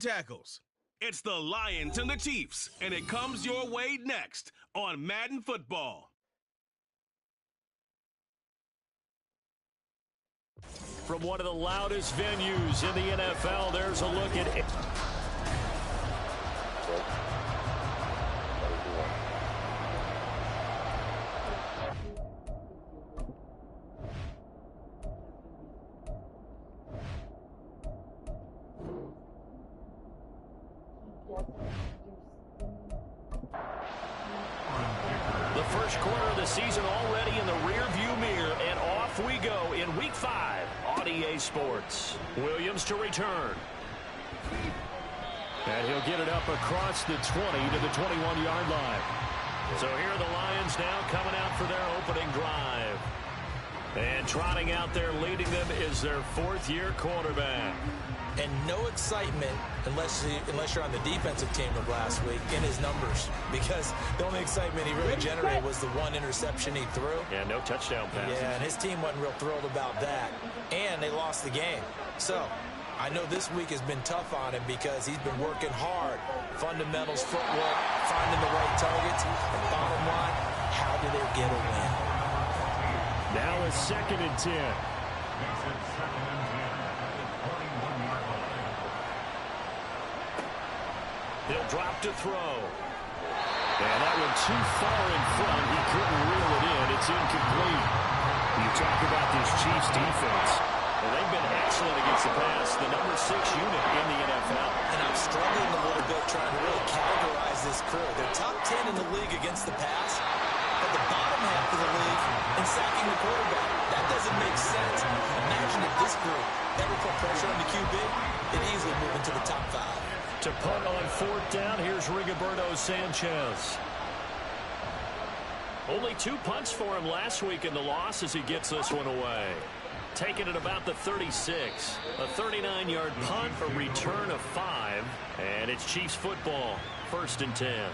tackles. It's the Lions and the Chiefs, and it comes your way next on Madden Football. From one of the loudest venues in the NFL, there's a look at it. The first quarter of the season already in the rear-view mirror, and off we go in Week 5 on EA Sports. Williams to return. And he'll get it up across the 20 to the 21-yard line. So here are the Lions now coming out for their opening drive. And trotting out there leading them is their fourth-year quarterback. And no excitement unless you're on the defensive team of last week in his numbers, because the only excitement he really generated was the one interception he threw. Yeah, no touchdown passes. Yeah, and his team wasn't real thrilled about that. And they lost the game. So I know this week has been tough on him because he's been working hard. Fundamentals, footwork, finding the right targets. And bottom line, how do they get a win? Now it's 2nd and 10. He'll drop to throw. And that one too far in front. He couldn't reel it in. It's incomplete. You talk about this Chiefs defense. Well, they've been excellent against the pass, the number 6 unit in the NFL. And I'm struggling a little bit trying to really categorize this crew. They're top 10 in the league against the pass, but the bottom half of the league in sacking the quarterback. That doesn't make sense. Imagine if this group ever put pressure on the QB, it easily move into the top 5. To punt on 4th down, here's Rigoberto Sanchez. Only 2 punts for him last week in the loss as he gets this one away. Taking it about the 36. A 39-yard punt, a return of 5, and it's Chiefs football. 1st and 10.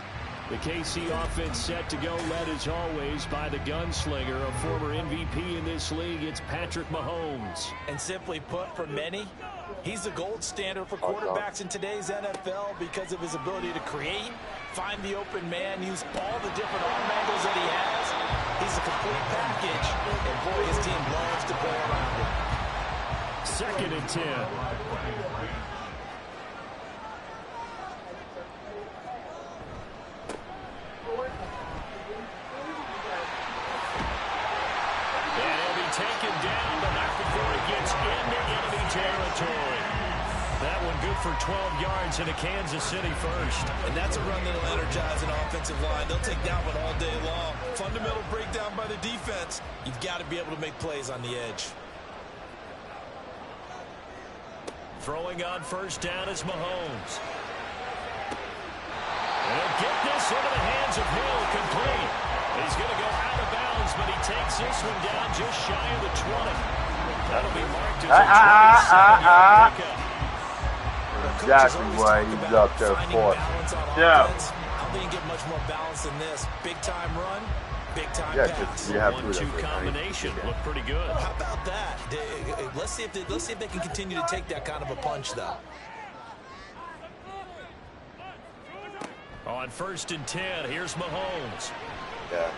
The KC offense set to go, led as always by the gunslinger, a former MVP in this league. It's Patrick Mahomes. And simply put, for many, he's the gold standard for quarterbacks in today's NFL because of his ability to create, find the open man, use all the different arm angles that he has. He's a complete package, and boy, his team loves to play around him. 2nd and 10. Taken down, but not before he gets into enemy territory. That one good for 12 yards into Kansas City first. And that's a run that'll energize an offensive line. They'll take that one all day long. Fundamental breakdown by the defense. You've got to be able to make plays on the edge. Throwing on 1st down is Mahomes. And he'll get this into the hands of Hill, complete. He's going to go out of bounds, but he takes this one down just shy of the 20. That'll be marked as a 27-yard pickup. Exactly why he's up there for. Yeah. I don't think you get much more balance than this. Big time run, big time pass. You have 1-2 combination. Look pretty good. How about that? Let's see if they can continue to take that kind of a punch, though. On 1st and 10, here's Mahomes. Yeah.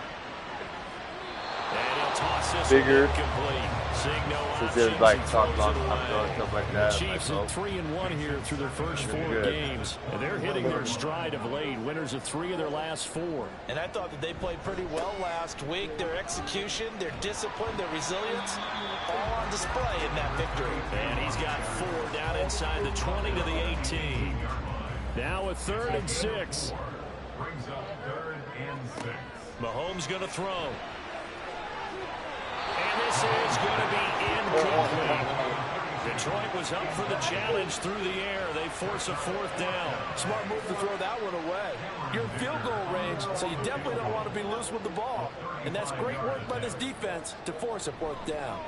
And he'll toss this Figured. incomplete. Seeing no Since options, there's like he talk throws about it away. stuff like that. The Chiefs are 3-1 here through their first 4 games. And they're hitting their stride of late. Winners of 3 of their last 4. And I thought that they played pretty well last week. Their execution, their discipline, their resilience, all on display in that victory. And he's got 4 down inside the 20 to the 18. Now a 3rd and 6. Brings up 3rd and 6. Mahomes going to throw. And this is going to be incomplete. Detroit was up for the challenge through the air. They force a 4th down. Smart move to throw that one away. You're in field goal range, so you definitely don't want to be loose with the ball. And that's great work by this defense to force a 4th down.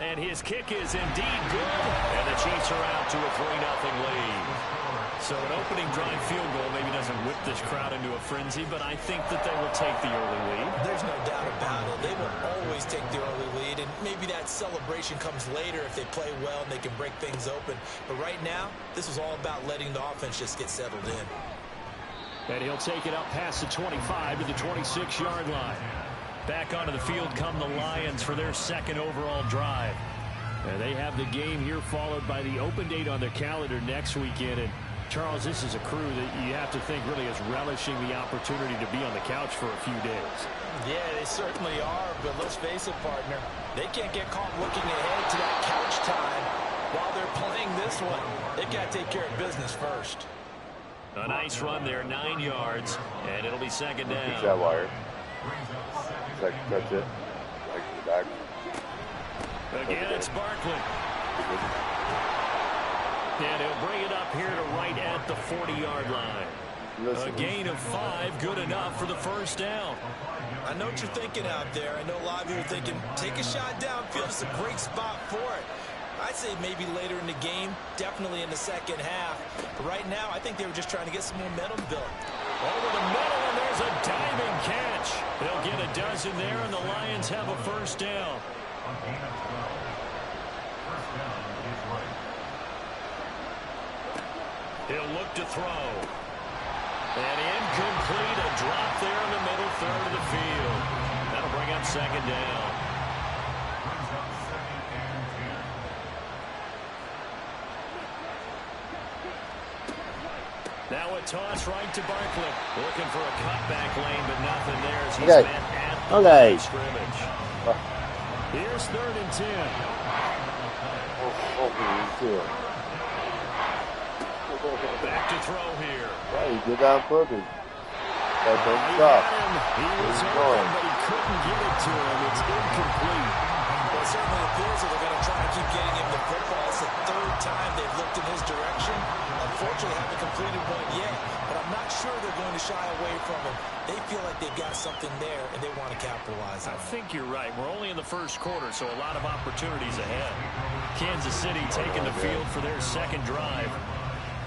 And his kick is indeed good. And the Chiefs are out to a 3-0 lead. So an opening drive field goal maybe doesn't whip this crowd into a frenzy, but I think that they will take the early lead. There's no doubt about it. They will always take the early lead, and maybe that celebration comes later if they play well and they can break things open. But right now, this is all about letting the offense just get settled in. And he'll take it up past the 25 to the 26-yard line. Back onto the field come the Lions for their second overall drive. And they have the game here followed by the open date on their calendar next weekend. And Charles, this is a crew that you have to think really is relishing the opportunity to be on the couch for a few days. Yeah, they certainly are, but let's face it, partner. They can't get caught looking ahead to that couch time while they're playing this one. They've got to take care of business first. A nice run there, 9 yards, and it'll be second down. Reach that wire. Touch it. Like the back. Again, it's Barkley. And he'll bring it up here to right at the 40-yard line. A gain of 5, good enough for the first down. I know what you're thinking out there. I know a lot of you are thinking, take a shot downfield. It's a great spot for it. I'd say maybe later in the game, definitely in the second half. But right now, I think they were just trying to get some momentum built. Over the middle, and there's a diving catch. They'll get a dozen there, and the Lions have a first down. He'll look to throw. And incomplete, a drop there in the middle third of the field. That'll bring up second down. Now a toss right to Barkley. Looking for a cutback lane, but nothing there as he's met at the line of scrimmage. Here's 3rd and 10. Back to throw here. Yeah, he did that on purpose. That don't stop. He was open, but he couldn't get it to him. It's incomplete. Well, it certainly appears that they're going to try and keep getting him the football. It's the 3rd time they've looked in his direction. Unfortunately, haven't completed one yet, but I'm not sure they're going to shy away from him. They feel like they've got something there, and they want to capitalize on it. I think you're right. We're only in the first quarter, so a lot of opportunities ahead. Kansas City taking the field for their second drive.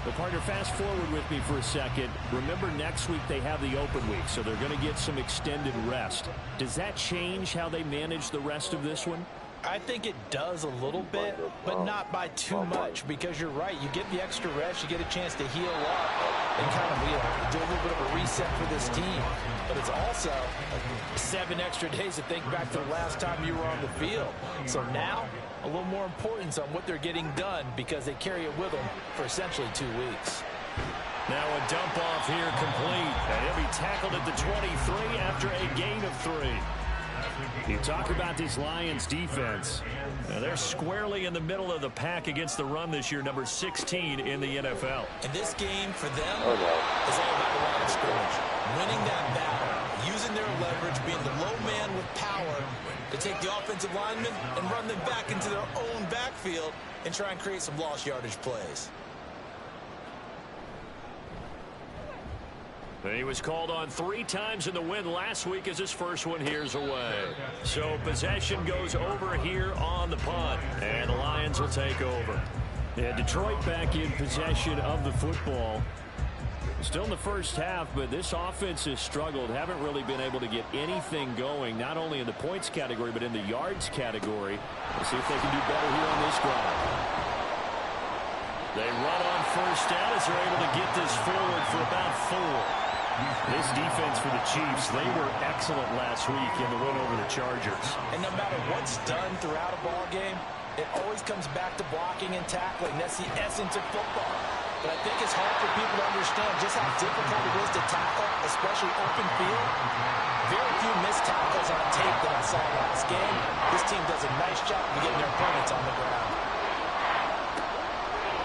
But partner, fast forward with me for a second. Remember, next week they have the open week, so they're going to get some extended rest. Does that change how they manage the rest of this one? I think it does a little bit, but not by too much, because you're right. You get the extra rest, you get a chance to heal up and kind of do a little bit of a reset for this team. But it's also 7 extra days to think back to the last time you were on the field. So now, a little more importance on what they're getting done because they carry it with them for essentially 2 weeks. Now a dump off here complete, and he'll be tackled at the 23 after a gain of 3. You talk about this Lions defense. Now they're squarely in the middle of the pack against the run this year, number 16 in the NFL. And this game for them is all about the line of scrimmage. Winning that battle, using their leverage, being the low man with power to take the offensive linemen and run them back into their own backfield and try and create some lost yardage plays. He was called on 3 times in the win last week as his first one here's away. So possession goes over here on the punt, and the Lions will take over. Yeah, Detroit back in possession of the football. Still in the first half, but this offense has struggled. Haven't really been able to get anything going, not only in the points category, but in the yards category. Let's see if they can do better here on this drive. They run on first down as they're able to get this forward for about 4. This defense for the Chiefs, they were excellent last week in the win over the Chargers. And no matter what's done throughout a ball game, it always comes back to blocking and tackling. That's the essence of football. But I think it's hard for people to understand just how difficult it is to tackle, especially open field. Very few missed tackles on tape that I saw last game. This team does a nice job of getting their opponents on the ground.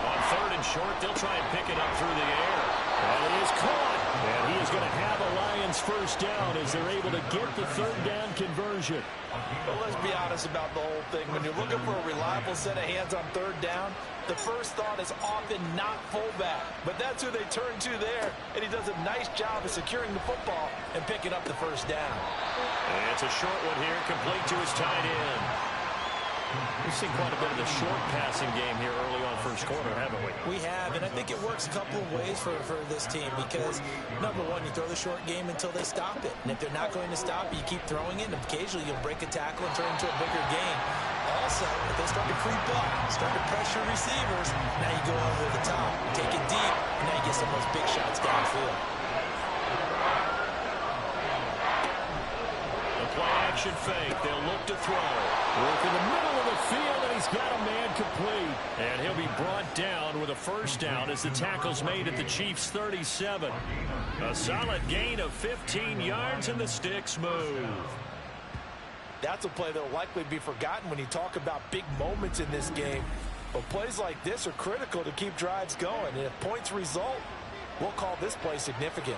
On 3rd and short, they'll try and pick it up through the air. And it is caught. And he is going to have a Lions first down as they're able to get the 3rd down conversion. Well, let's be honest about the whole thing. When you're looking for a reliable set of hands on 3rd down, the first thought is often not fullback. But that's who they turn to there. And he does a nice job of securing the football and picking up the first down. And it's a short one here, complete to his tight end. We've seen quite a bit of the short passing game here early on first quarter, haven't we? We have, and I think it works a couple of ways for this team because, number one, you throw the short game until they stop it. And if they're not going to stop it, you keep throwing it, and occasionally you'll break a tackle and turn it into a bigger game. Also, if they start to creep up, start to pressure receivers, now you go over the top, take it deep, and now you get some of those big shots downfield. Play-action fake. They'll look to throw. Work in the middle of the field, and he's got a man complete. And he'll be brought down with a first down as the tackle's made at the Chiefs' 37. A solid gain of 15 yards, and the sticks move. That's a play that will likely be forgotten when you talk about big moments in this game. But plays like this are critical to keep drives going. And if points result, we'll call this play significant.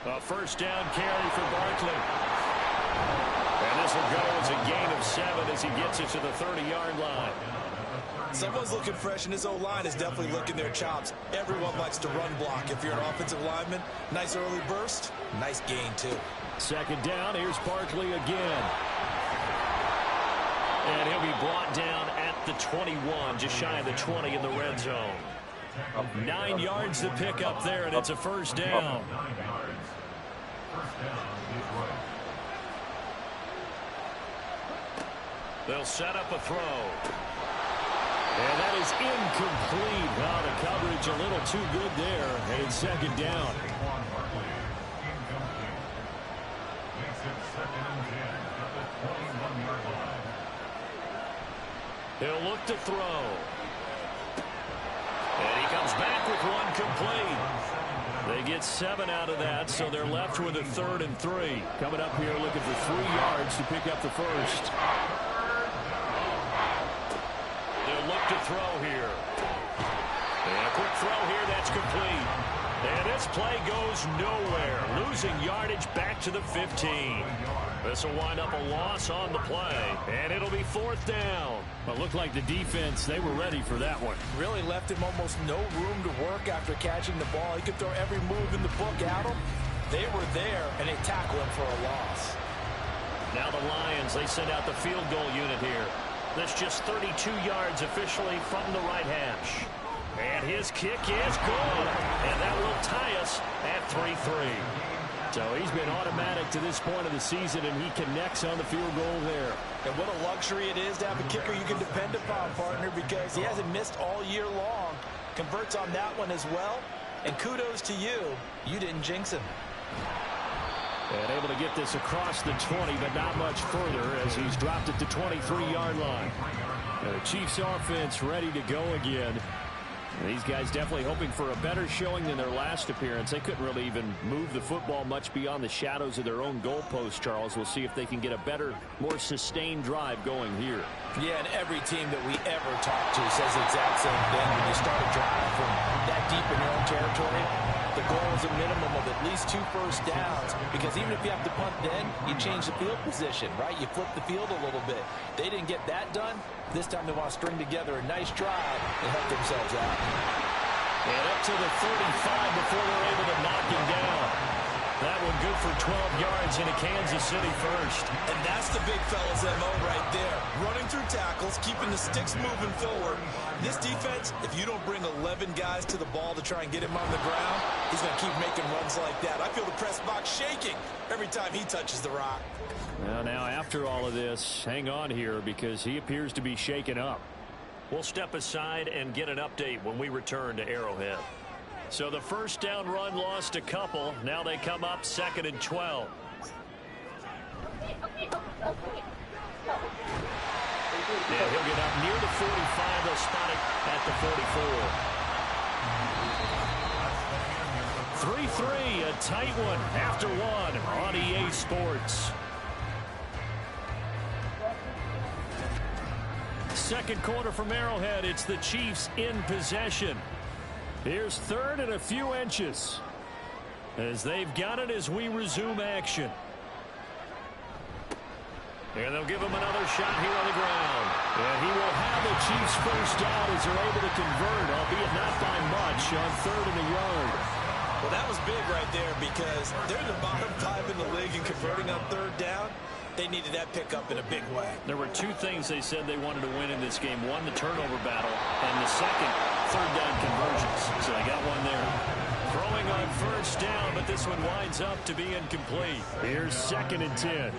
A first down carry for Barkley. And this will go as a gain of 7 as he gets it to the 30-yard line. Someone's looking fresh, and his O-line is definitely licking their chops. Everyone likes to run block. If you're an offensive lineman, nice early burst, nice gain, too. Second down, here's Barkley again. And he'll be brought down at the 21, just shy of the 20 in the red zone. 9 yards to pick up there, and it's a first down. They'll set up a throw. And that is incomplete. Wow, the coverage a little too good there. And it's second down. He'll look to throw. And he comes back with one complete. They get 7 out of that, so they're left with a 3rd and 3. Coming up here looking for 3 yards to pick up the first. They'll look to throw here. And a quick throw here, that's complete. And this play goes nowhere. Losing yardage back to the 15. This will wind up a loss on the play, and it'll be 4th down. Well, it looked like the defense, they were ready for that one. Really left him almost no room to work after catching the ball. He could throw every move in the book at him. They were there, and they tackled him for a loss. Now the Lions, they send out the field goal unit here. That's just 32 yards officially from the right hash. And his kick is good, and that will tie us at 3-3. So he's been automatic to this point of the season, and he connects on the field goal there. And what a luxury it is to have a kicker you can depend upon, partner, because he hasn't missed all year long. Converts on that one as well. And kudos to you. You didn't jinx him. And able to get this across the 20, but not much further as he's dropped at the 23-yard line. The Chiefs offense ready to go again. These guys definitely hoping for a better showing than their last appearance. They couldn't really even move the football much beyond the shadows of their own goalpost, Charles. We'll see if they can get a better, more sustained drive going here. Yeah, and every team that we ever talk to says the exact same thing. When you start a drive from that deep in your own territory, the goal is a minimum of at least 2 first downs, because even if you have to punt then, you change the field position, right? You flip the field a little bit. They didn't get that done. This time they want to string together a nice drive and help themselves out. And up to the 35 before they're able to knock him down. That one good for 12 yards into Kansas City first. And that's the big fella's MO right there. Running through tackles, keeping the sticks moving forward. This defense, if you don't bring 11 guys to the ball to try and get him on the ground, he's going to keep making runs like that. I feel the press box shaking every time he touches the rock. Well, now after all of this, hang on here because he appears to be shaken up. We'll step aside and get an update when we return to Arrowhead. So the first down run lost a couple. Now they come up 2nd and 12. Yeah, he'll get up near the 45. They'll spot it at the 44. 3-3, a tight one after one on EA Sports. Second quarter from Arrowhead. It's the Chiefs in possession. Here's 3rd and a few inches as they've got it as we resume action. And they'll give him another shot here on the ground. And he will have the Chiefs first down as they're able to convert, albeit not by much, on 3rd and a yard. Well, that was big right there because they're the bottom 5 in the league in converting on third down. They needed that pickup in a big way. There were two things they said they wanted to win in this game. One, the turnover battle, and the second, third down conversions. So they got one there. Throwing on first down, but this one winds up to be incomplete. Here's 2nd and 10.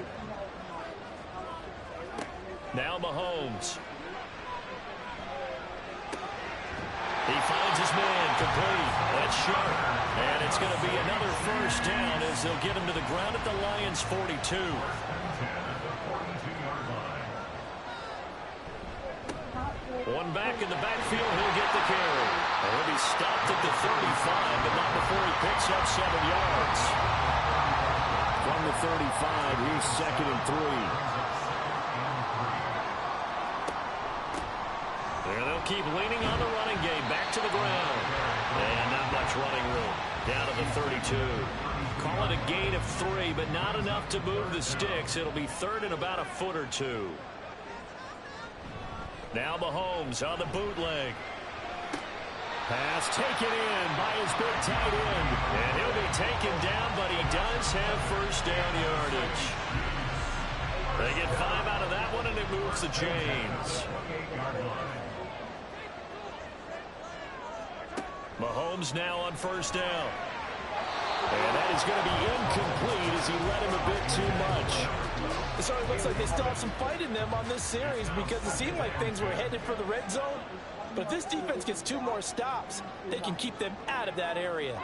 Now Mahomes. He finds his man, complete. That's sharp. And it's going to be another first down as they'll get him to the ground at the Lions' 42. One back in the backfield, he'll get the carry. And he'll be stopped at the 35, but not before he picks up 7 yards. From the 35, here's 2nd and 3. There they'll keep leaning on the running game. Back to the ground. And not much running room. Down to the 32. Call it a gain of 3, but not enough to move the sticks. It'll be 3rd and about a foot or 2. Now Mahomes on the bootleg. Pass taken in by his big tight end. And he'll be taken down, but he does have first down yardage. They get 5 out of that one, and it moves the chains. Mahomes now on first down. And that is going to be incomplete as he let him a bit too much. It certainly looks like they still have some fight in them on this series because it seemed like things were headed for the red zone. But if this defense gets 2 more stops, they can keep them out of that area.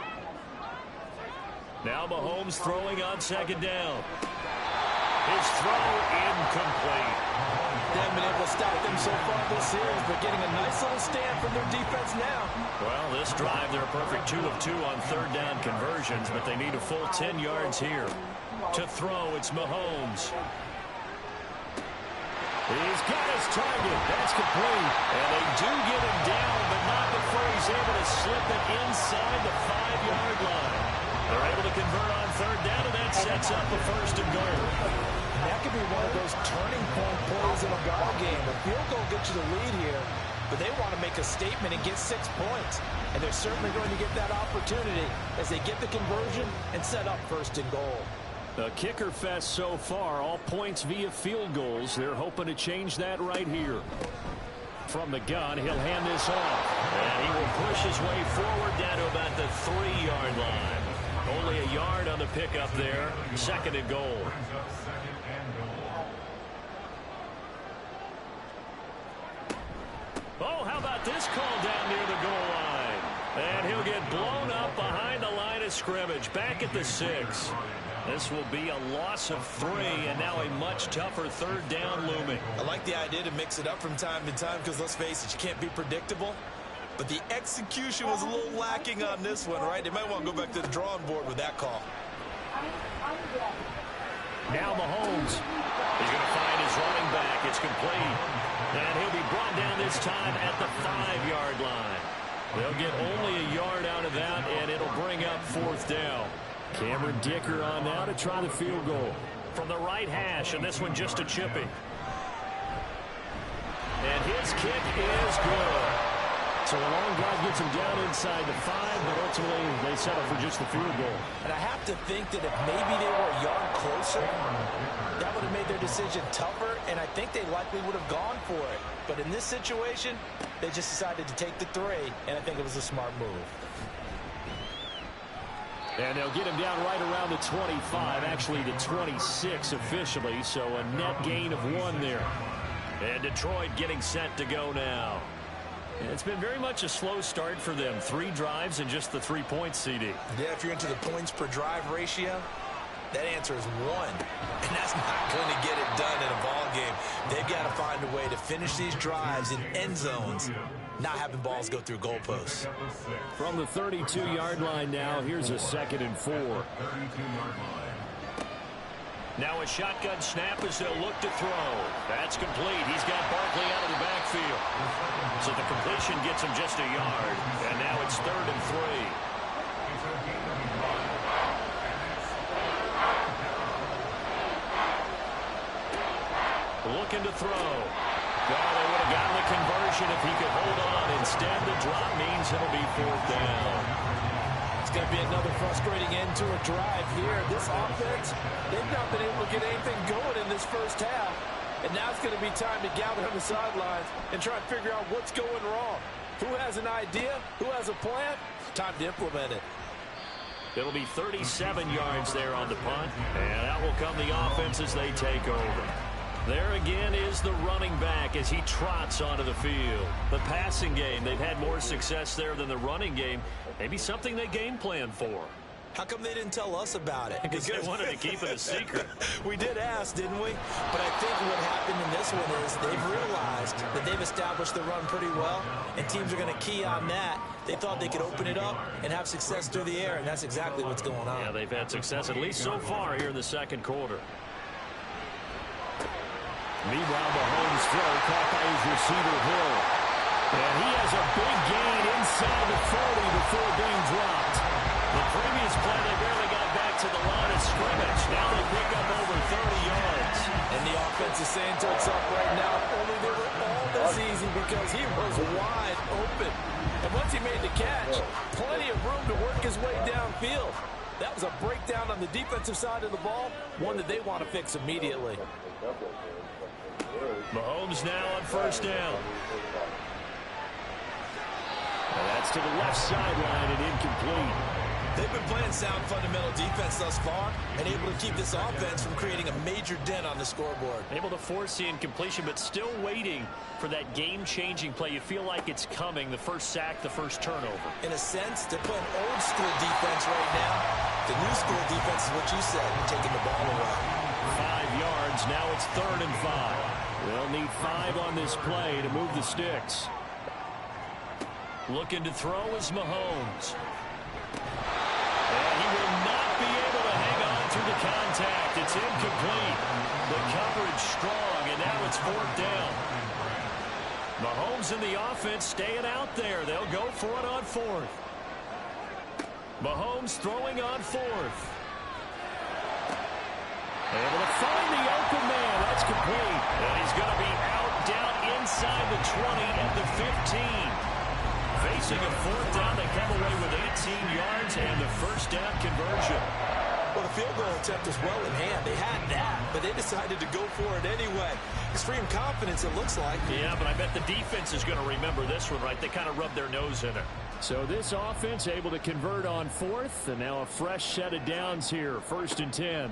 Now Mahomes throwing on 2nd down. His throw incomplete. They haven't been able to stop them so far this series, but getting a nice little stand from their defense now. Well, this drive, they're a perfect 2 of 2 on third down conversions, but they need a full 10 yards here. To throw, it's Mahomes. He's got his target. That's complete. And they do get him down, but not before he's able to slip it inside the 5-yard line. They're able to convert on third down, and that sets up a 1st and goal. And that could be one of those turning point plays in a ball game. A field goal gets you the lead here, but they want to make a statement and get 6 points. And they're certainly going to get that opportunity as they get the conversion and set up 1st and goal. A kicker fest so far, all points via field goals. They're hoping to change that right here. From the gun, he'll hand this off. And he will push his way forward down to about the 3-yard line. Only a yard on the pickup there. 2nd and goal. Oh, how about this call down near the goal line? And he'll get blown up behind the line of scrimmage. Back at the 6. This will be a loss of 3, and now a much tougher 3rd down looming. I like the idea to mix it up from time to time because, let's face it, you can't be predictable. But the execution was a little lacking on this one, right? They might want to go back to the drawing board with that call. Now Mahomes. He's going to find his running back. It's complete. And he'll be brought down this time at the 5-yard line. They'll get only a yard out of that, and it'll bring up 4th down. Cameron Dicker on now to try the field goal. From the right hash, and this one just a chipping. And his kick is good. So a long drive gets him down inside the 5, but ultimately they settle for just the field goal. And I have to think that if maybe they were a yard closer, that would have made their decision tougher, and I think they likely would have gone for it. But in this situation, they just decided to take the 3, and I think it was a smart move. And they'll get him down right around the 25, actually the 26 officially, so a net gain of 1 there. And Detroit getting set to go now. And it's been very much a slow start for them. 3 drives and just the 3 points, CD. Yeah, if you're into the points per drive ratio, that answer is 1. And that's not going to get it done in a ball game. They've got to find a way to finish these drives in end zones, not having balls go through goalposts. From the 32-yard line now, here's a 2nd and 4. Now a shotgun snap as they'll look to throw. That's complete. He's got Barkley out of the backfield. So the completion gets him just a yard. And now it's 3rd and 3. Looking to throw. Well, they would have gotten the conversion if he could hold on. Instead, the drop means it'll be 4th down. It's going to be another frustrating end to a drive here. This offense, they've not been able to get anything going in this first half. And now it's going to be time to gather on the sidelines and try and figure out what's going wrong. Who has an idea? Who has a plan? Time to implement it. It'll be 37 yards there on the punt, and out will come the offense as they take over. There again is the running back as he trots onto the field. The passing game, they've had more success there than the running game. Maybe something they game plan for. How come they didn't tell us about it? Because they wanted to keep it a secret. We did ask, didn't we? But I think what happened in this one is they've realized that they've established the run pretty well, and teams are going to key on that. They thought they could open it up and have success through the air, and that's exactly what's going on. Yeah, they've had success at least so far here in the second quarter. Meanwhile, Mahomes' throw caught by his receiver, Hill. And he has a big gain inside the 40 before being dropped. The previous play, they barely got back to the line of scrimmage. Now they pick up over 30 yards. And the offense is saying to itself right now, only they were all this easy because he was wide open. And once he made the catch, plenty of room to work his way downfield. That was a breakdown on the defensive side of the ball, one that they want to fix immediately. Mahomes now on first down. And that's to the left sideline and incomplete. They've been playing sound fundamental defense thus far and able to keep this offense from creating a major dent on the scoreboard. Able to force the incompletion, but still waiting for that game-changing play. You feel like it's coming, the first sack, the first turnover. In a sense, they're playing old-school defense right now. The new-school defense is what you said, taking the ball away. 5 yards, now it's 3rd and 5. They'll need 5 on this play to move the sticks. Looking to throw is Mahomes. And he will not be able to hang on through the contact. It's incomplete. The coverage strong, and now it's 4th down. Mahomes and the offense staying out there. They'll go for it on 4th. Mahomes throwing on 4th. Able to find the open man. That's complete. And he's going to be out, down inside the 20 at the 15. Facing a 4th down, they come away with 18 yards and the first down conversion. Well, the field goal attempt was well in hand. They had that, but they decided to go for it anyway. Extreme confidence, it looks like. Yeah, but I bet the defense is going to remember this one, right? They kind of rubbed their nose in it. So this offense able to convert on 4th, and now a fresh set of downs here, 1st and 10. And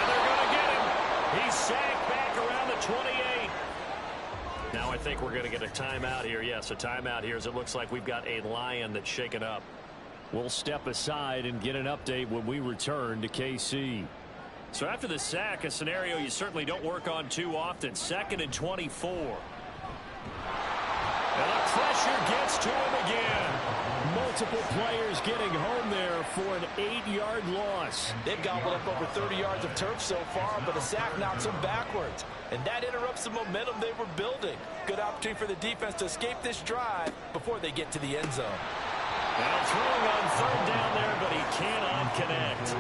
they're going to get him. He's sacked back around the 28. Now I think we're going to get a timeout here. Yes, a timeout here as it looks like we've got a Lion that's shaken up. We'll step aside and get an update when we return to KC. So after the sack, a scenario you certainly don't work on too often. 2nd and 24. And the pressure gets to him again. Multiple players getting home there for an 8-yard loss. They've gobbled up over 30 yards of turf so far, but a sack knocks them backwards. And that interrupts the momentum they were building. Good opportunity for the defense to escape this drive before they get to the end zone. Now throwing on 3rd down there, but he cannot connect.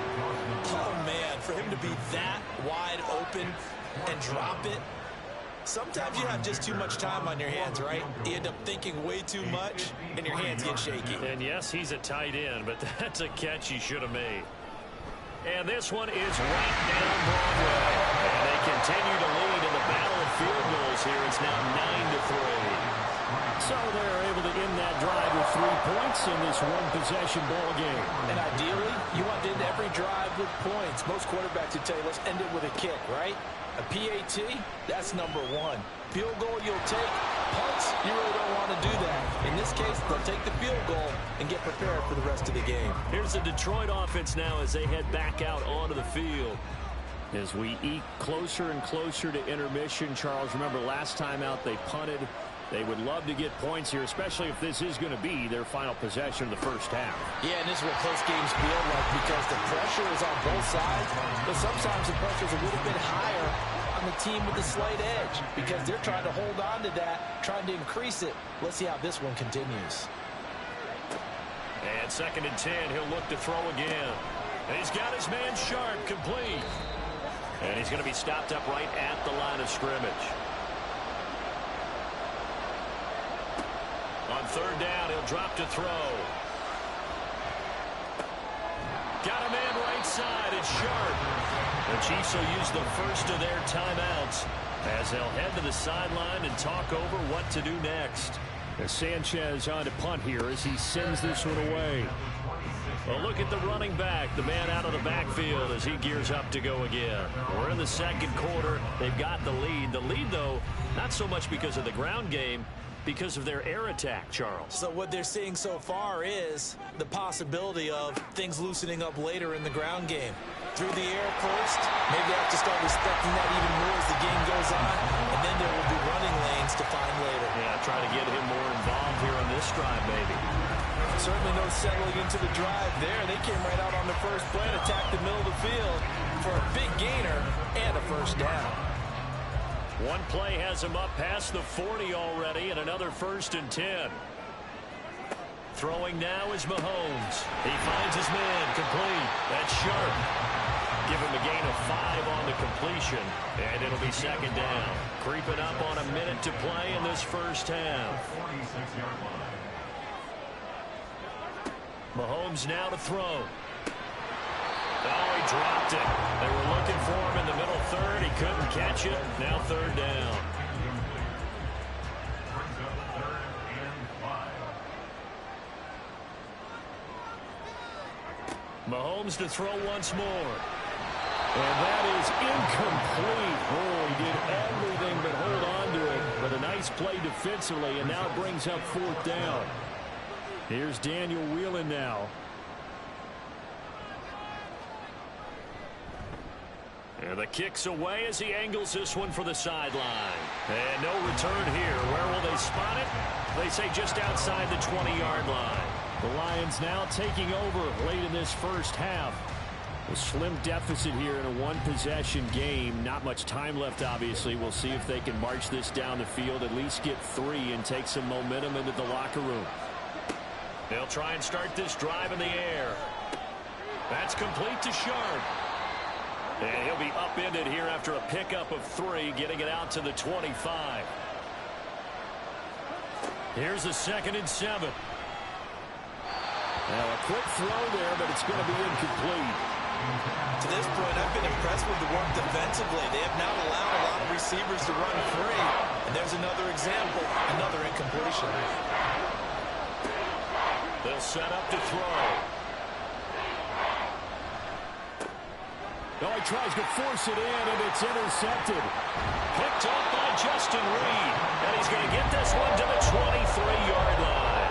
Oh, man, for him to be that wide open and drop it. Sometimes you have just too much time on your hands, right? You end up thinking way too much, and your hands get shaky. And yes, he's a tight end, but that's a catch he should have made. And this one is right down Broadway. And they continue to lead in the battle of field goals here. It's now 9-3. So they're able to end that drive with 3 points in this one-possession ball game. And ideally, you want to end every drive with points. Most quarterbacks would tell you, let's end it with a kick, right? A PAT, that's number 1. Field goal you'll take. Punts, you really don't want to do that. In this case, they'll take the field goal and get prepared for the rest of the game. Here's the Detroit offense now as they head back out onto the field. As we eke closer and closer to intermission, Charles, remember last time out they punted. They would love to get points here, especially if this is going to be their final possession of the first half. Yeah, and this is what close games feel like because the pressure is on both sides, but sometimes the pressure is a little bit higher on the team with the slight edge because they're trying to hold on to that, trying to increase it. Let's see how this one continues. And 2nd and 10, he'll look to throw again. And he's got his man Sharp complete. And he's going to be stopped up right at the line of scrimmage. On third down, he'll drop to throw. Got a man right side. It's Sharp. The Chiefs will use the first of their timeouts as they'll head to the sideline and talk over what to do next. Sanchez on to punt here as he sends this one away. Well, look at the running back, the man out of the backfield as he gears up to go again. We're in the second quarter. They've got the lead. The lead, though, not so much because of the ground game, because of their air attack, Charles. So what they're seeing so far is the possibility of things loosening up later in the ground game. Through the air first, maybe they have to start respecting that even more as the game goes on, and then there will be running lanes to find later. Yeah, trying to get him more involved here on this drive, maybe. Certainly no settling into the drive there. They came right out on the first play and attacked the middle of the field for a big gainer and a first down. One play has him up past the 40 already, and another 1st and 10. Throwing now is Mahomes. He finds his man complete. That's Sharp. Give him a gain of 5 on the completion, and it'll be second down. Creeping up on a minute to play in this first half. Mahomes now to throw. Oh, he dropped it. They were looking for him in the middle third. He couldn't catch it. Now third down. Mahomes to throw once more. And that is incomplete. Oh, he did everything but hold on to it. But a nice play defensively, and now it brings up 4th down. Here's Daniel Whelan now. And the kick's away as he angles this one for the sideline. And no return here. Where will they spot it? They say just outside the 20-yard line. The Lions now taking over late in this first half. A slim deficit here in a one-possession game. Not much time left, obviously. We'll see if they can march this down the field, at least get 3 and take some momentum into the locker room. They'll try and start this drive in the air. That's complete to Sharp. And he'll be upended here after a pickup of 3, getting it out to the 25. Here's a 2nd and 7. Now a quick throw there, but it's going to be incomplete. To this point, I've been impressed with the work defensively. They have not allowed a lot of receivers to run free. And there's another example, another incompletion. They'll set up to throw. Oh, he tries to force it in, and it's intercepted. Picked up by Justin Reed. And he's going to get this one to the 23-yard line.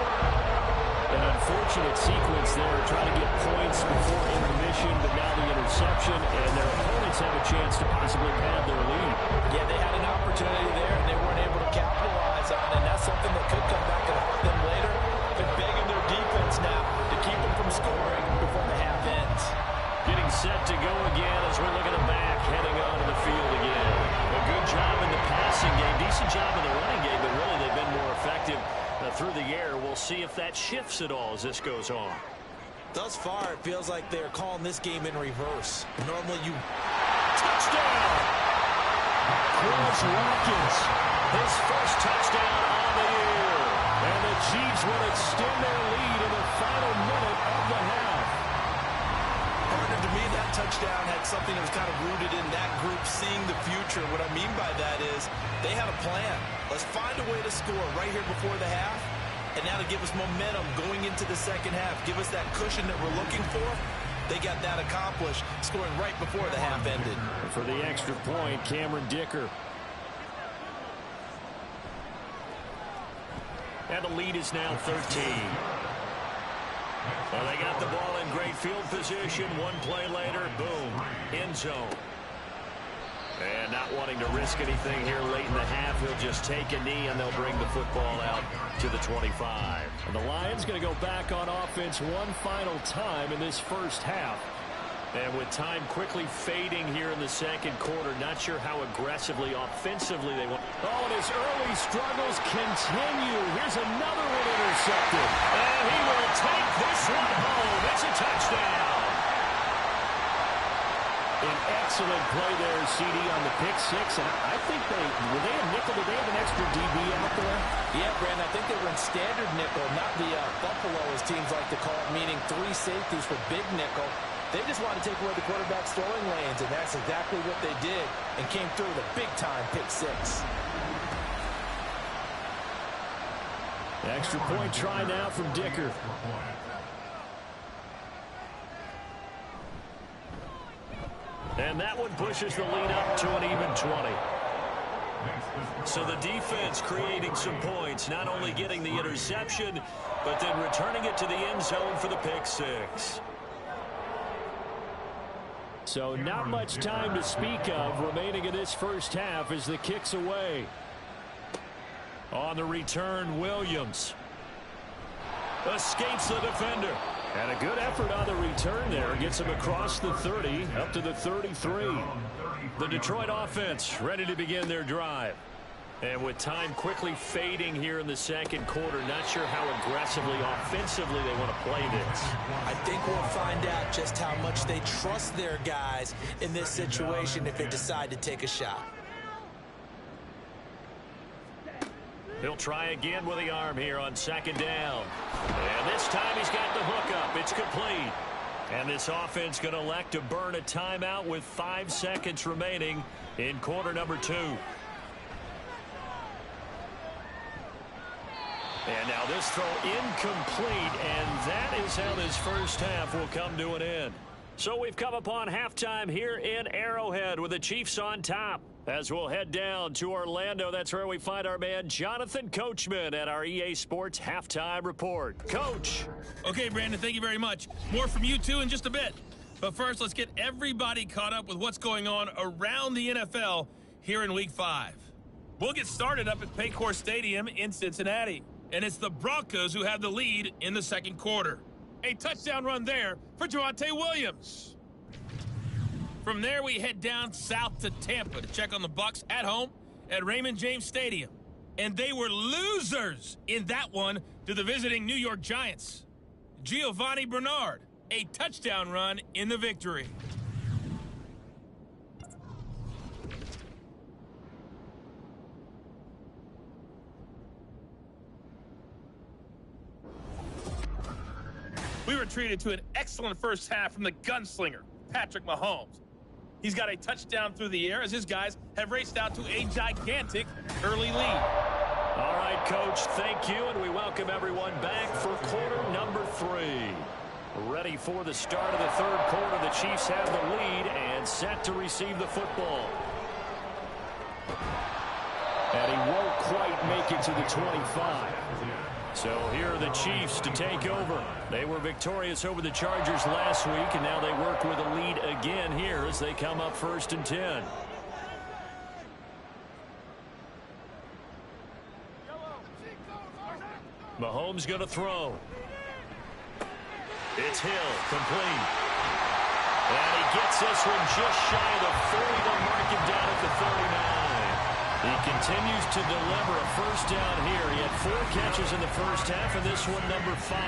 An unfortunate sequence there, trying to get points before intermission, but now the interception, and their opponents have a chance to possibly pad their lead. Yeah, they had an opportunity there, and they weren't able to capitalize on it, and that's something that could come back and haunt them later. They're begging their defense now to keep them from scoring before the half ends. Getting set to go again as we look at the back, heading onto the field again. A good job in the passing game, decent job in the running game, but really they've been more effective through the air. We'll see if that shifts at all as this goes on. Thus far, it feels like they're calling this game in reverse. Normally you... Touchdown! Chris Watkins, his first touchdown on the year. And the Chiefs will extend their lead in the final minute of the half. Partner, to me, that touchdown had something that was kind of rooted in that group seeing the future. What I mean by that is they had a plan. Let's find a way to score right here before the half, and now to give us momentum going into the second half, give us that cushion that we're looking for. They got that accomplished, scoring right before the half ended. For the extra point, Cameron Dicker. And the lead is now 13. Well, they got the ball in great field position. One play later, boom, end zone. And not wanting to risk anything here late in the half, he'll just take a knee, and they'll bring the football out to the 25. And the Lions going to go back on offense one final time in this first half. And with time quickly fading here in the second quarter, not sure how aggressively, offensively they want. Oh, and his early struggles continue. Here's another one intercepted. And he will take this one home. It's a touchdown. An excellent play there, CD, on the pick six. And I think were they a nickel? Did they have an extra DB out there? Yeah, Brandon, I think they were in standard nickel, not the Buffalo, as teams like to call it, meaning 3 safeties for big nickel. They just wanted to take away the quarterback's throwing lanes, and that's exactly what they did, and came through with a big-time pick six. Extra point try now from Dicker. And that one pushes the lead up to an even 20. So the defense creating some points, not only getting the interception, but then returning it to the end zone for the pick six. So not much time to speak of remaining in this first half as the kick's away. On the return, Williams escapes the defender. And a good effort on the return there. Gets him across the 30, up to the 33. The Detroit offense ready to begin their drive. And with time quickly fading here in the second quarter, not sure how aggressively, offensively they want to play this. I think we'll find out just how much they trust their guys in this situation if they decide to take a shot. He'll try again with the arm here on second down. And this time he's got the hook up. It's complete. And this offense going to elect to burn a timeout with 5 seconds remaining in quarter number 2. And now this throw incomplete, and that is how this first half will come to an end. So we've come upon halftime here in Arrowhead with the Chiefs on top. As we'll head down to Orlando, that's where we find our man Jonathan Coachman at our EA Sports Halftime Report. Coach. Okay, Brandon, thank you very much. More from you two in just a bit. But first, let's get everybody caught up with what's going on around the NFL here in Week 5. We'll get started up at Paycor Stadium in Cincinnati. And it's the Broncos who have the lead in the second quarter. A touchdown run there for Javonte Williams. From there, we head down south to Tampa to check on the Bucs at home at Raymond James Stadium. And they were losers in that one to the visiting New York Giants. Giovanni Bernard, a touchdown run in the victory. We were treated to an excellent first half from the gunslinger, Patrick Mahomes. He's got a touchdown through the air as his guys have raced out to a gigantic early lead. All right, Coach, thank you, and we welcome everyone back for quarter number 3. Ready for the start of the third quarter. The Chiefs have the lead and set to receive the football. And he won't quite make it to the 25. So here are the Chiefs to take over. They were victorious over the Chargers last week, and now they work with a lead again here as they come up 1st and 10. Mahomes going to throw. It's Hill, complete. And he gets this one just shy of the 40. They'll mark him down at the 39. He continues to deliver a first down here. He had 4 catches in the first half, and this one number 5.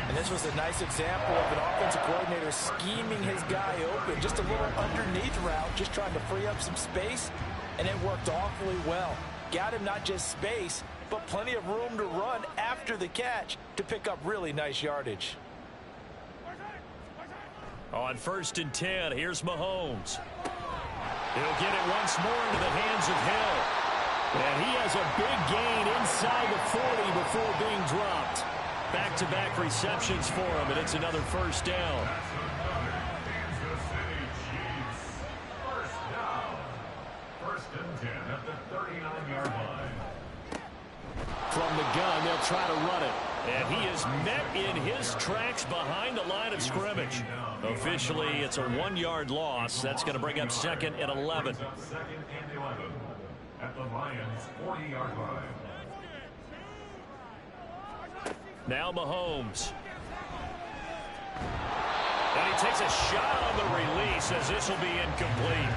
And this was a nice example of an offensive coordinator scheming his guy open. Just a little underneath route, just trying to free up some space, and it worked awfully well. Got him not just space, but plenty of room to run after the catch to pick up really nice yardage. On 1st and 10, here's Mahomes. He'll get it once more into the hands of Hill. And he has a big gain inside the 40 before being dropped. Back-to-back receptions for him, and it's another first down. Kansas City Chiefs. First down. 1st and 10 at the 39-yard line. From the gun, they'll try to run it. And he is met in his tracks behind the line of scrimmage. Officially, it's a 1-yard loss. That's going to bring up 2nd and 11. 2nd and 11 at the Lions' 40-yard line. Now Mahomes. And he takes a shot on the release as this will be incomplete.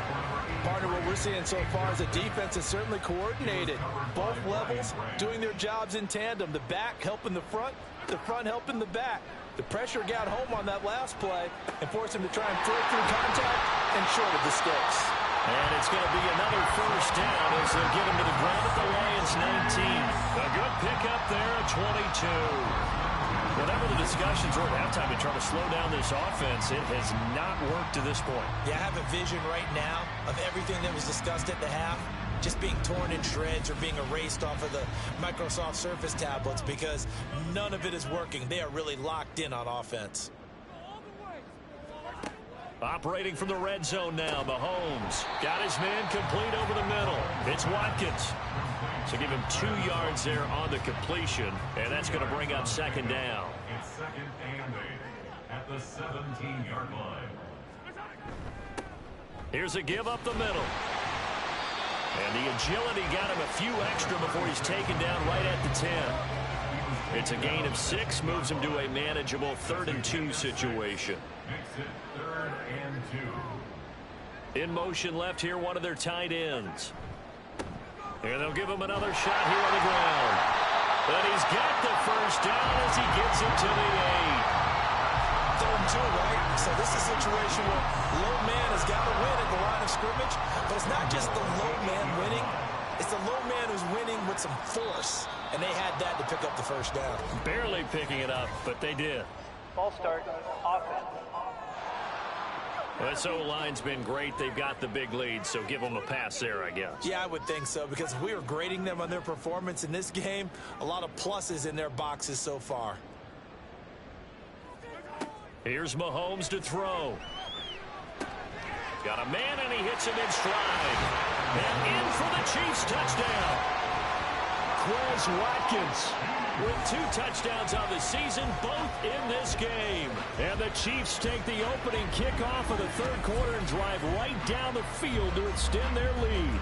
Partner, what we're seeing so far is the defense is certainly coordinated. Both levels doing their jobs in tandem. The back helping the front helping the back. The pressure got home on that last play and forced him to try and throw through contact and shorted the sticks. And it's going to be another first down as they get him to the ground at the Lions 19. A good pickup there at 22. Whatever the discussions were at halftime to try to slow down this offense, it has not worked to this point. Yeah, I have a vision right now of everything that was discussed at the half just being torn in shreds or being erased off of the Microsoft Surface tablets because none of it is working. They are really locked in on offense. Operating from the red zone now, Mahomes got his man complete over the middle. It's Watkins. So give him 2 yards there on the completion, and that's going to bring up second down. It's second and 8 at the 17-yard line. Here's a give up the middle. And the agility got him a few extra before he's taken down right at the 10. It's a gain of 6, moves him to a manageable 3rd and 2 situation. Makes it 3rd and 2. In motion left here, one of their tight ends. And they'll give him another shot here on the ground. But he's got the first down as he gets it to the 8. 3rd and 2, right? So this is a situation where low man has got to win at the line of scrimmage, but it's not just the low man winning. It's the low man who's winning with some force, and they had that to pick up the first down. Barely picking it up, but they did. Ball start, offense. This O-line's been great. They've got the big lead, so give them a pass there, I guess. Yeah, I would think so, because if we were grading them on their performance in this game, a lot of pluses in their boxes so far. Here's Mahomes to throw. Got a man, and he hits him in stride. And in for the Chiefs touchdown. Quez Watkins with 2 touchdowns on the season, both in this game. And the Chiefs take the opening kickoff of the 3rd quarter and drive right down the field to extend their lead.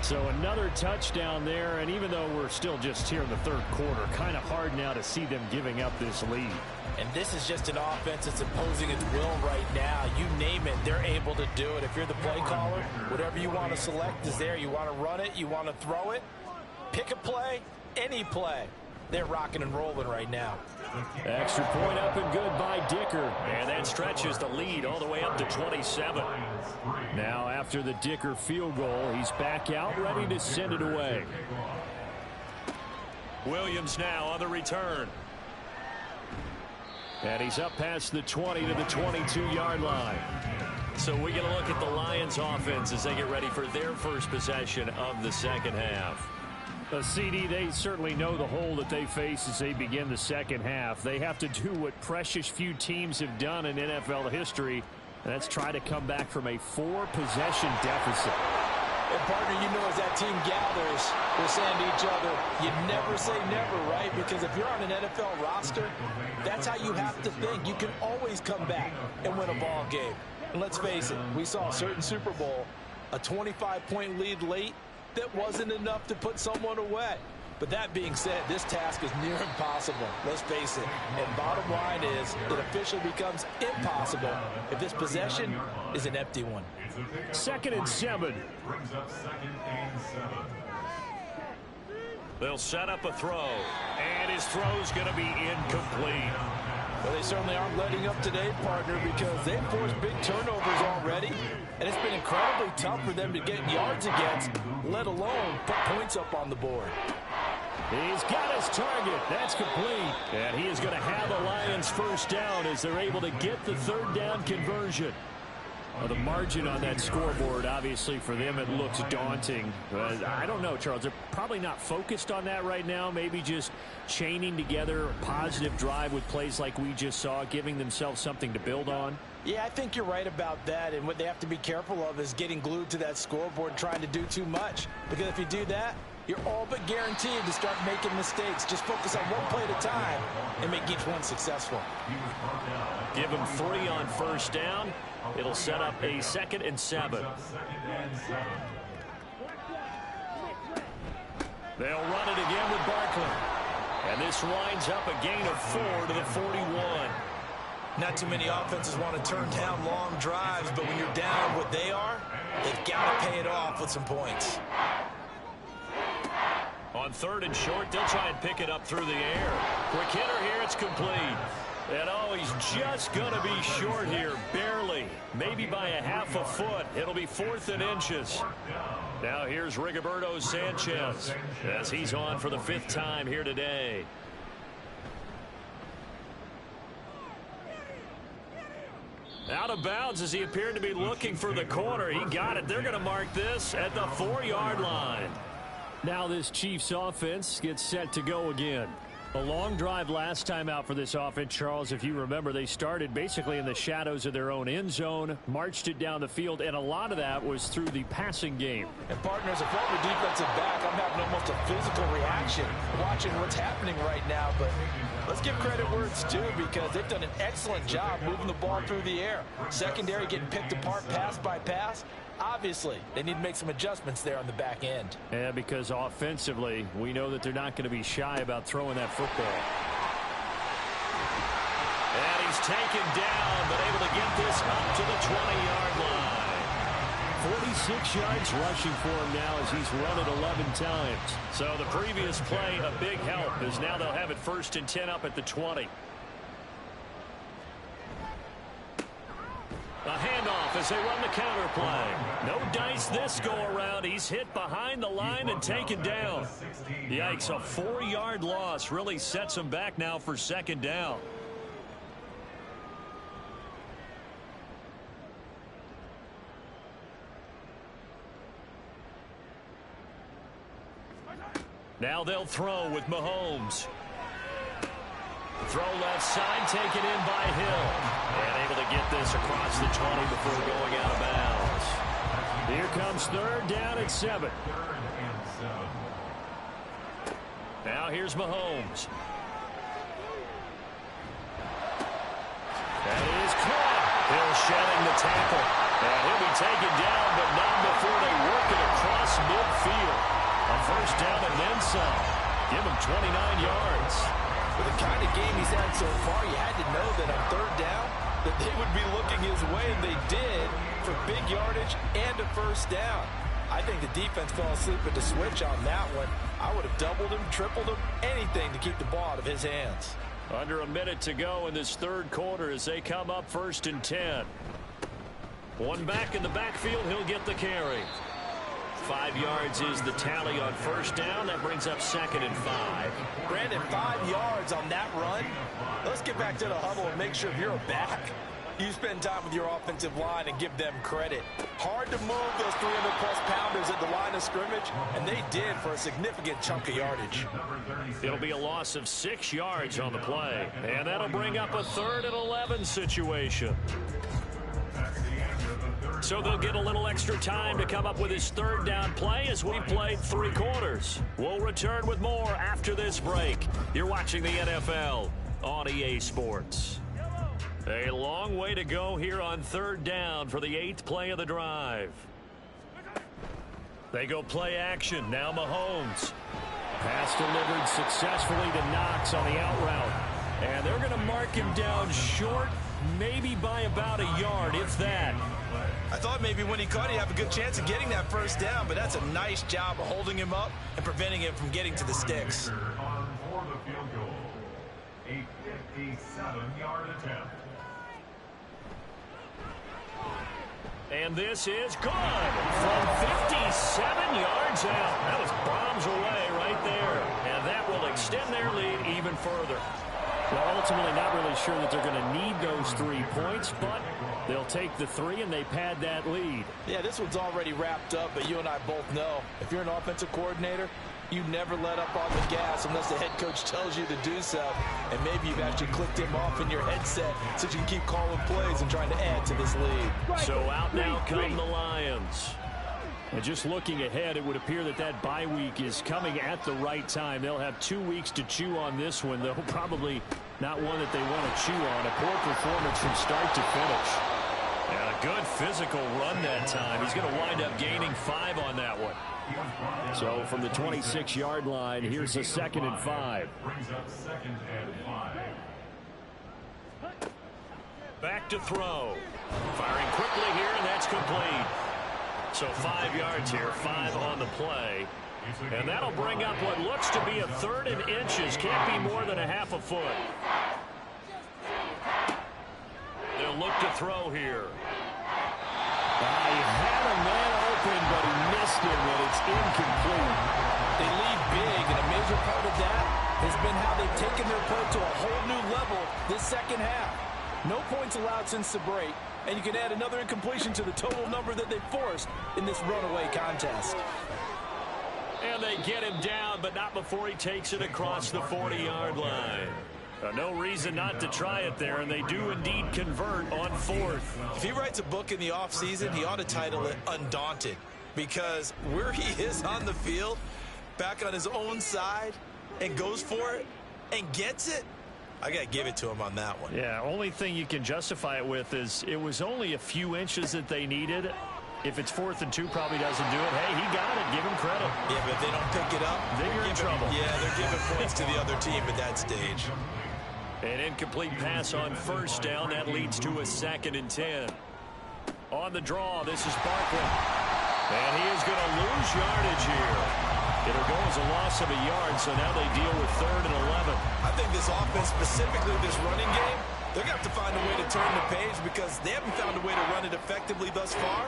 So another touchdown there, and even though we're still just here in the 3rd quarter, kind of hard now to see them giving up this lead. And this is just an offense that's imposing its will right now. You name it, they're able to do it. If you're the play caller, whatever you want to select is there. You want to run it, you want to throw it, pick a play, any play. They're rocking and rolling right now. Extra point up and good by Dicker. And that stretches the lead all the way up to 27. Now after the Dicker field goal, he's back out ready to send it away. Williams now on the return. And he's up past the 20 to the 22-yard line. So we get a look at the Lions offense as they get ready for their first possession of the second half. CD, they certainly know the hole that they face as they begin the second half. They have to do what precious few teams have done in NFL history, and that's try to come back from a 4-possession deficit. And partner, you know, as that team gathers, we're saying to each other, you never say never, right? Because if you're on an NFL roster, that's how you have to think. You can always come back and win a ball game. And let's face it, we saw a certain Super Bowl, a 25-point lead late, that wasn't enough to put someone away. But that being said, this task is near impossible. Let's face it. And bottom line is, it officially becomes impossible if this possession is an empty one. 2nd and 7. Brings up 2nd and 7. They'll set up a throw, and his throw's going to be incomplete. Well, they certainly aren't letting up today, partner, because they've forced big turnovers already, and it's been incredibly tough for them to get yards against, let alone put points up on the board. He's got his target. That's complete. And he is going to have the Lions first down as they're able to get the 3rd down conversion. Well, the margin on that scoreboard, obviously, for them, it looks daunting. I don't know, Charles. They're probably not focused on that right now. Maybe just chaining together a positive drive with plays like we just saw, giving themselves something to build on. Yeah, I think you're right about that. And what they have to be careful of is getting glued to that scoreboard, trying to do too much. Because if you do that, you're all but guaranteed to start making mistakes. Just focus on one play at a time and make each one successful. Give them 3 on first down. It'll set up a 2nd and 7. They'll run it again with Barkley. And this winds up a gain of 4 to the 41. Not too many offenses want to turn down long drives, but when you're down what they are, they've got to pay it off with some points. On 3rd and short, they'll try and pick it up through the air. Quick hitter here, it's complete. And oh, he's just going to be short here, barely. Maybe by a half a foot. It'll be 4th and inches. Now here's Rigoberto Sanchez as he's on for the 5th time here today. Out of bounds as he appeared to be looking for the corner. He got it. They're going to mark this at the 4-yard line. Now this Chiefs offense gets set to go again. A long drive last time out for this offense, Charles. If you remember, they started basically in the shadows of their own end zone, marched it down the field, and a lot of that was through the passing game. And partners, a former defensive back, I'm having almost a physical reaction watching what's happening right now. But let's give credit where it's due because they've done an excellent job moving the ball through the air. Secondary getting picked apart pass by pass. Obviously, they need to make some adjustments there on the back end. Yeah, because offensively, we know that they're not going to be shy about throwing that football. And he's taken down, but able to get this up to the 20-yard line. 46 yards rushing for him now as he's run it 11 times. So the previous play, a big help, as now they'll have it 1st and 10 up at the 20. A handoff as they run the counter play. No dice this go around. He's hit behind the line and taken down. Yikes, a 4-yard loss really sets him back now for 2nd down. Now they'll throw with Mahomes. Throw left side, taken in by Hill. And able to get this across the 20 before going out of bounds. Here comes 3rd down at 7. Now here's Mahomes. That is caught. Hill shedding the tackle. And he'll be taken down, but not before they work it across midfield. A 1st down and then some. Give him 29 yards. With the kind of game he's had so far, you had to know that on 3rd down that they would be looking his way, and they did, for big yardage and a 1st down. I think the defense fell asleep at the switch on that one. I would have doubled him, tripled him, anything to keep the ball out of his hands. Under a minute to go in this 3rd quarter as they come up 1st and 10. One back in the backfield, he'll get the carry. 5 yards is the tally on 1st down. That brings up 2nd and 5. Brandon, 5 yards on that run. Let's get back to the huddle and make sure if you're a back, you spend time with your offensive line and give them credit. Hard to move those 300-plus pounders at the line of scrimmage, and they did for a significant chunk of yardage. It'll be a loss of 6 yards on the play, and that'll bring up a 3rd and 11 situation. So they'll get a little extra time to come up with his 3rd down play as we've played 3 quarters. We'll return with more after this break. You're watching the NFL on EA Sports. A long way to go here on 3rd down for the 8th play of the drive. They go play action. Now Mahomes. Pass delivered successfully to Knox on the out route. And they're going to mark him down short, maybe by about a yard, if that. I thought maybe when he caught, he'd have a good chance of getting that 1st down, but that's a nice job of holding him up and preventing him from getting to the sticks. On for the field goal. A 57-yard attempt. And this is good from 57 yards out. That was bombs away right there. And that will extend their lead even further. Well, ultimately not really sure that they're going to need those 3 points, but they'll take the 3 and they pad that lead. Yeah, this one's already wrapped up, but you and I both know if you're an offensive coordinator, you never let up on the gas unless the head coach tells you to do so. And maybe you've actually clicked him off in your headset so you can keep calling plays and trying to add to this lead. So out now come the Lions. And just looking ahead, it would appear that that bye week is coming at the right time. They'll have 2 weeks to chew on this one, though probably not one that they want to chew on. A poor performance from start to finish. And a good physical run that time. He's going to wind up gaining 5 on that one. So from the 26-yard line, here's a 2nd and 5. Brings up 2nd and 5. Back to throw. Firing quickly here, and that's complete. So 5 yards here, 5 on the play. And that'll bring up what looks to be a 3rd and inches. Can't be more than a half a foot. They'll look to throw here. He had a man open, but he missed him, and it's incomplete. They lead big, and a major part of that has been how they've taken their play to a whole new level this second half. No points allowed since the break, and you can add another incompletion to the total number that they forced in this runaway contest. And they get him down, but not before he takes it across the 40-yard line. No reason not to try it there, and they do indeed convert on 4th. If he writes a book in the offseason, he ought to title it Undaunted, because where he is on the field, back on his own side, and goes for it and gets it, I got to give it to him on that one. Yeah, only thing you can justify it with is it was only a few inches that they needed. If it's 4th and 2, probably doesn't do it. Hey, he got it. Give him credit. Yeah, but if they don't pick it up, then you're in trouble. Yeah, they're giving points to the other team at that stage. An incomplete pass on 1st down. That leads to a 2nd and 10. On the draw, this is Barkley. And he is going to lose yardage here. It'll go as a loss of a yard, so now they deal with 3rd and 11. I think this offense, specifically this running game, they're going to have to find a way to turn the page because they haven't found a way to run it effectively thus far,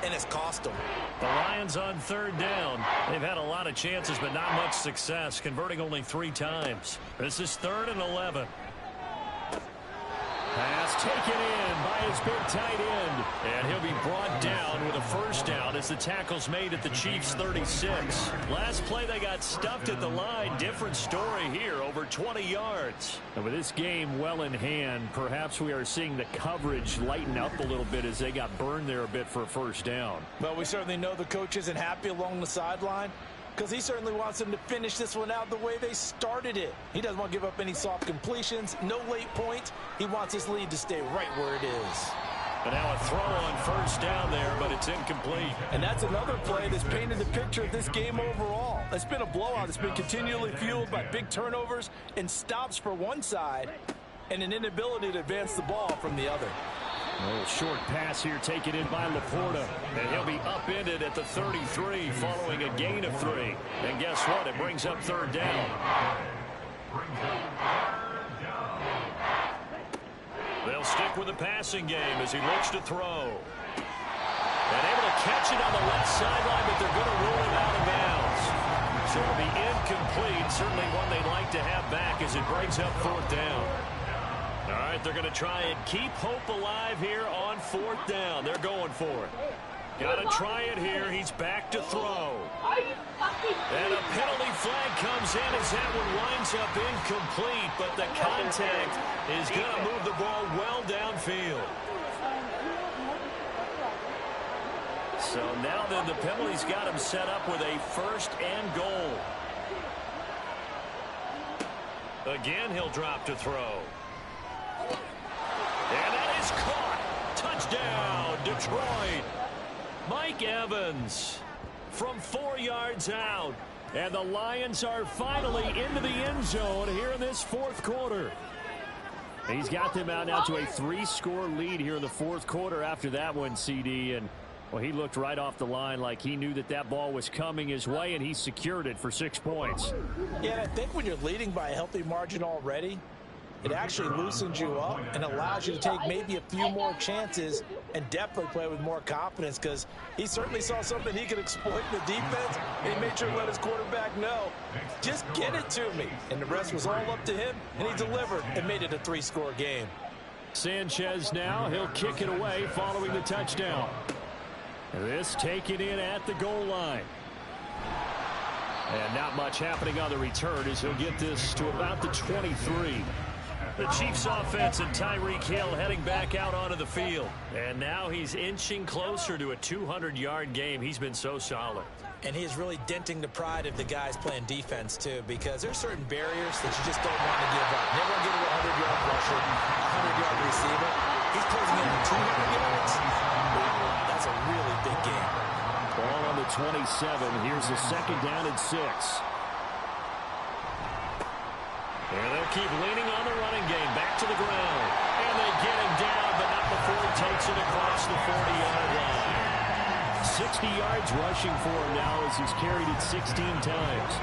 and it's cost them. The Lions on 3rd down. They've had a lot of chances, but not much success, converting only 3 times. This is 3rd and 11. Pass taken in by his big tight end. And he'll be brought down with a 1st down as the tackle's made at the Chiefs' 36. Last play they got stuffed at the line. Different story here, over 20 yards. And with this game well in hand, perhaps we are seeing the coverage lighten up a little bit as they got burned there a bit for a 1st down. Well, we certainly know the coach isn't happy along the sideline, because he certainly wants them to finish this one out the way they started it. He doesn't want to give up any soft completions, no late points. He wants his lead to stay right where it is. But now a throw on 1st down there, but it's incomplete. And that's another play that's painted the picture of this game overall. It's been a blowout. It's been continually fueled by big turnovers and stops for one side and an inability to advance the ball from the other. A little short pass here taken in by Laporta. And he'll be upended at the 33 following a gain of 3. And guess what? It brings up 3rd down. They'll stick with the passing game as he looks to throw. And able to catch it on the left sideline, but they're going to rule it out of bounds. So it'll be incomplete. Certainly one they'd like to have back as it brings up 4th down. All right, they're going to try and keep hope alive here on 4th down. They're going for it. Got to try it here. He's back to throw. And a penalty flag comes in as that one winds up incomplete, but the contact is going to move the ball well downfield. So now then the penalty's got him set up with a 1st and goal. Again, he'll drop to throw. And that is caught. Touchdown, Detroit. Mike Evans from 4 yards out. And the Lions are finally into the end zone here in this 4th quarter. He's got them out now to a 3-score lead here in the 4th quarter after that one, CD. And, well, he looked right off the line like he knew that that ball was coming his way, and he secured it for 6 points. Yeah, and I think when you're leading by a healthy margin already, it actually loosens you up and allows you to take maybe a few more chances and definitely play with more confidence, because he certainly saw something he could exploit in the defense, and he made sure to let his quarterback know, just get it to me. And the rest was all up to him, and he delivered and made it a 3-score game. Sanchez now, he'll kick it away following the touchdown. This taken in at the goal line. And not much happening on the return as he'll get this to about the 23. The Chiefs offense and Tyreek Hill heading back out onto the field. And now he's inching closer to a 200-yard game. He's been so solid. And he is really denting the pride of the guys playing defense, too, because there's certain barriers that you just don't want to give up. Never want to give it a 100-yard rusher, a 100-yard receiver. He's closing in on 200 yards. That's a really big game. Ball on the 27. Here's the 2nd down and 6. And they'll keep leaning on the running game. Back to the ground. And they get him down, but not before he takes it across the 40-yard line. 60 yards rushing for him now as he's carried it 16 times.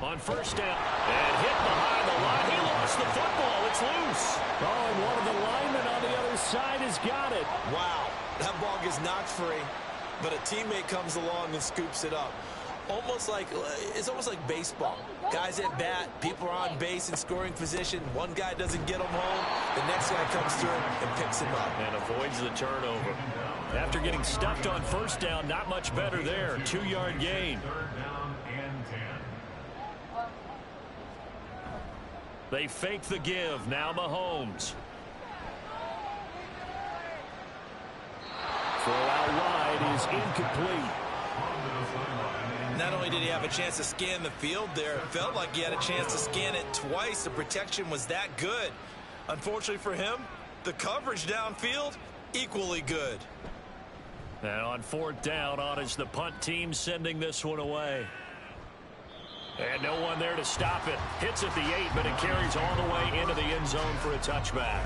On first down, and hit behind the line. He lost the football. It's loose. Oh, and one of the linemen on the other side has got it. Wow, that ball gets knocked free, but a teammate comes along and scoops it up. It's almost like baseball. Guys at bat, people are on base in scoring position. One guy doesn't get them home. The next guy comes through and picks him up. And avoids the turnover. After getting stuffed on first down, not much better there. 2-yard gain. Third down and 10. They fake the give. Now Mahomes. Throw out wide is incomplete. Not only did he have a chance to scan the field there, it felt like he had a chance to scan it twice. The protection was that good. Unfortunately for him, the coverage downfield, equally good. And on fourth down, on is the punt team sending this one away. And no one there to stop it. Hits at the 8, but it carries all the way into the end zone for a touchback.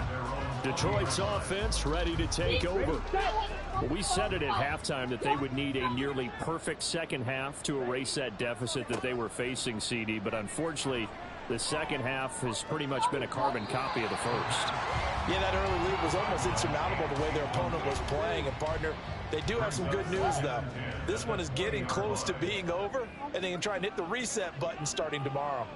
Detroit's offense ready to take over. Well, we said it at halftime that they would need a nearly perfect second half to erase that deficit that they were facing, CD. But unfortunately, the second half has pretty much been a carbon copy of the first. Yeah, that early lead was almost insurmountable the way their opponent was playing. And, partner, they do have some good news, though. This one is getting close to being over, and they can try and hit the reset button starting tomorrow.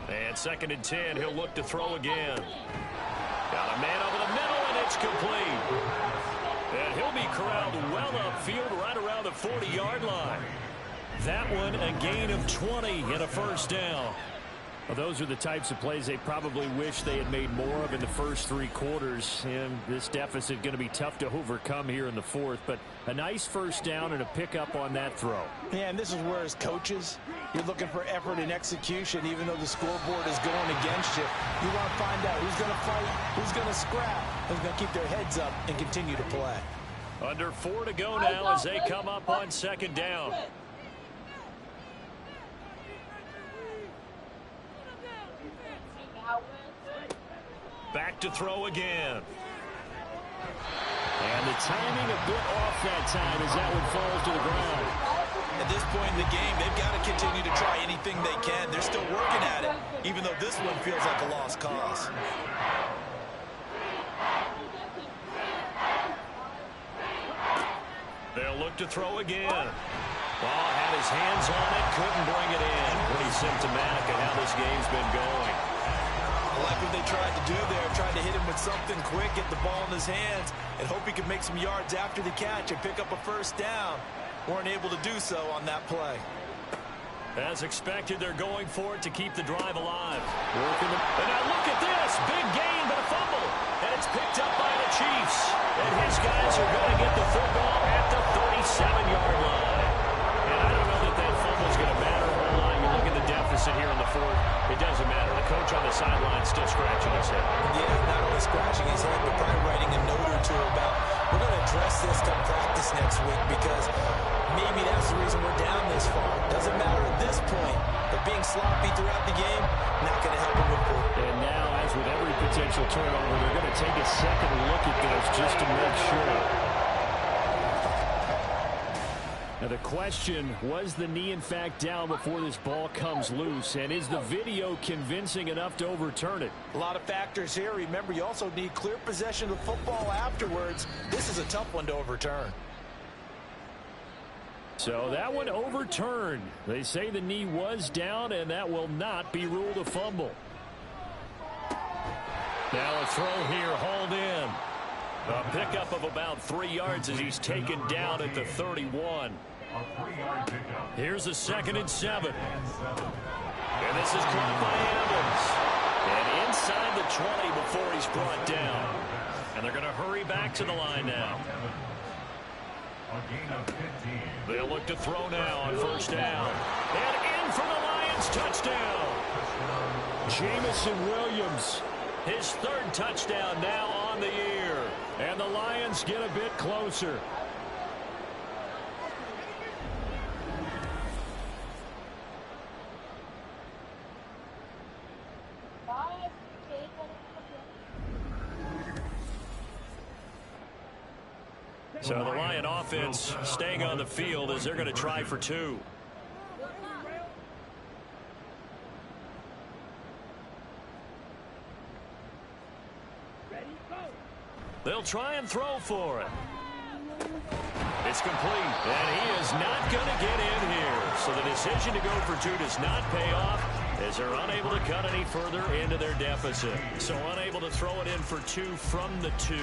And 2nd and 10, he'll look to throw again. Got a man over the middle, and it's complete. And he'll be corralled well upfield right around the 40-yard line. That one a gain of 20 and a first down. Well, those are the types of plays they probably wish they had made more of in the first 3 quarters. And this deficit going to be tough to overcome here in the fourth. But a nice first down and a pickup on that throw. Yeah, and this is where as coaches, you're looking for effort and execution. Even though the scoreboard is going against you, you want to find out who's going to fight, who's going to scrap, who's going to keep their heads up and continue to play. Under 4 to go now as they come up on 2nd down. Back to throw again. And the timing a bit off that time as that one falls to the ground. At this point in the game, they've got to continue to try anything they can. They're still working at it, even though this one feels like a lost cause. They'll look to throw again. Ball had his hands on it, couldn't bring it in. Pretty symptomatic of how this game's been going. I like what they tried to do there, tried to hit him with something quick, get the ball in his hands, and hope he could make some yards after the catch and pick up a first down. Weren't able to do so on that play. As expected, they're going for it to keep the drive alive. And now look at this. Big gain, but a fumble. And it's picked up by the Chiefs. And his guys are going to get the football at the 37-yard line. And I don't know that that fumble's going to matter a whole lot. You look at the deficit here in the fourth. It doesn't matter. The coach on the sideline still scratching his head. Yeah, not only scratching his head, but probably writing a note or two about, we're going to address this come practice next week because maybe that's the reason we're down this far. Doesn't matter at this point, but being sloppy throughout the game, not going to help him improve. And now, as with every potential turnover, they're going to take a second look at this just to make sure. Now the question, was the knee in fact down before this ball comes loose? And is the video convincing enough to overturn it? A lot of factors here. Remember, you also need clear possession of the football afterwards. This is a tough one to overturn. So that one overturned. They say the knee was down, and that will not be ruled a fumble. Now a throw here, hauled in. A pickup of about 3 yards as he's taken down at the 31. Here's a 2nd and 7. And this is caught by Evans. And inside the 20 before he's brought down. And they're going to hurry back to the line now. They'll look to throw now on first down. And in for the Lions touchdown. Jamison Williams, his 3rd touchdown now on the year. And the Lions get a bit closer. So the Lion offense staying on the field as they're going to try for 2. They'll try and throw for it. It's complete, and he is not going to get in here. So the decision to go for 2 does not pay off as they're unable to cut any further into their deficit. So unable to throw it in for 2 from the 2.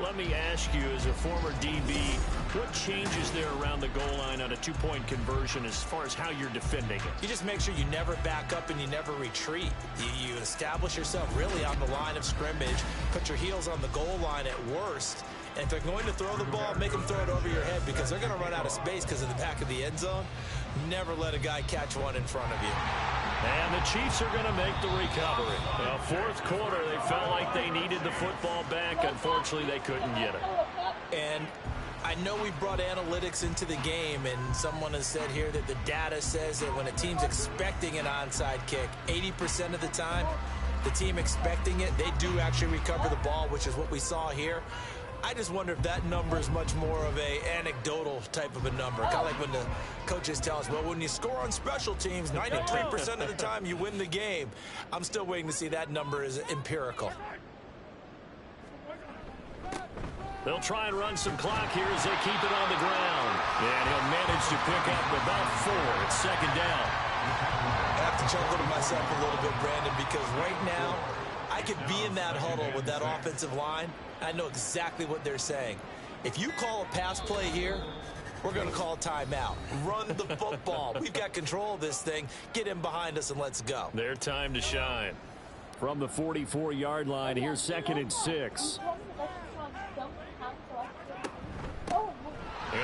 Let me ask you, as a former DB, what changes there around the goal line on a 2-point conversion as far as how you're defending it? You just make sure you never back up and you never retreat. You establish yourself really on the line of scrimmage, put your heels on the goal line at worst. And if they're going to throw the ball, make them throw it over your head because they're going to run out of space because of the back of the end zone. Never let a guy catch one in front of you. And the Chiefs are going to make the recovery. Well, fourth quarter, they felt like they needed the football back. Unfortunately, they couldn't get it. And I know we brought analytics into the game, and someone has said here that the data says that when a team's expecting an onside kick, 80% of the time, the team expecting it, they do actually recover the ball, which is what we saw here. I just wonder if that number is much more of a anecdotal type of a number. Kind of like when the coaches tell us, well, when you score on special teams, 93% of the time you win the game. I'm still waiting to see that number is empirical. They'll try and run some clock here as they keep it on the ground. And he'll manage to pick up about 4. It's second down. I have to chuckle to myself a little bit, Brandon, because right now I could be in that huddle with that offensive line. I know exactly what they're saying. If you call a pass play here, we're going to call a timeout. Run the football. We've got control of this thing. Get in behind us and let's go. Their time to shine. From the 44-yard line, here's 2nd and 6. And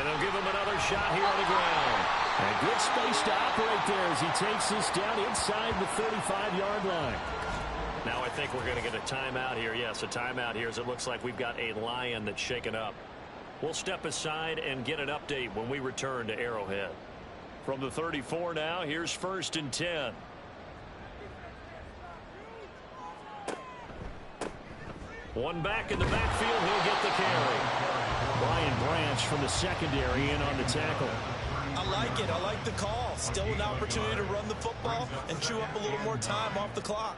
they'll give him another shot here on the ground. And good space to operate there as he takes this down inside the 35-yard line. Now I think we're going to get a timeout here. Yes, a timeout here as it looks like we've got a Lion that's shaken up. We'll step aside and get an update when we return to Arrowhead. From the 34 now, here's 1st and 10. One back in the backfield, he'll get the carry. Brian Branch from the secondary in on the tackle. I like it. I like the call. Still an opportunity to run the football and chew up a little more time off the clock.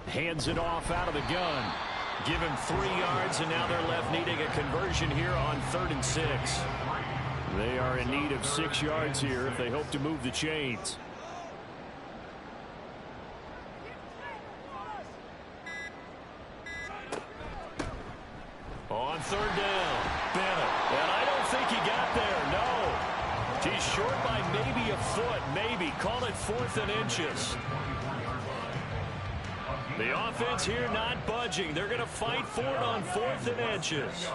Hands it off out of the gun. Give him 3 yards, and now they're left needing a conversion here on 3rd and 6. They are in need of 6 yards here if they hope to move the chains. On 3rd down, Bennett. And I don't think he got there, no. He's short by maybe a foot, maybe. Call it 4th and inches. The offense here not budging. They're going to fight for it on 4th and inches.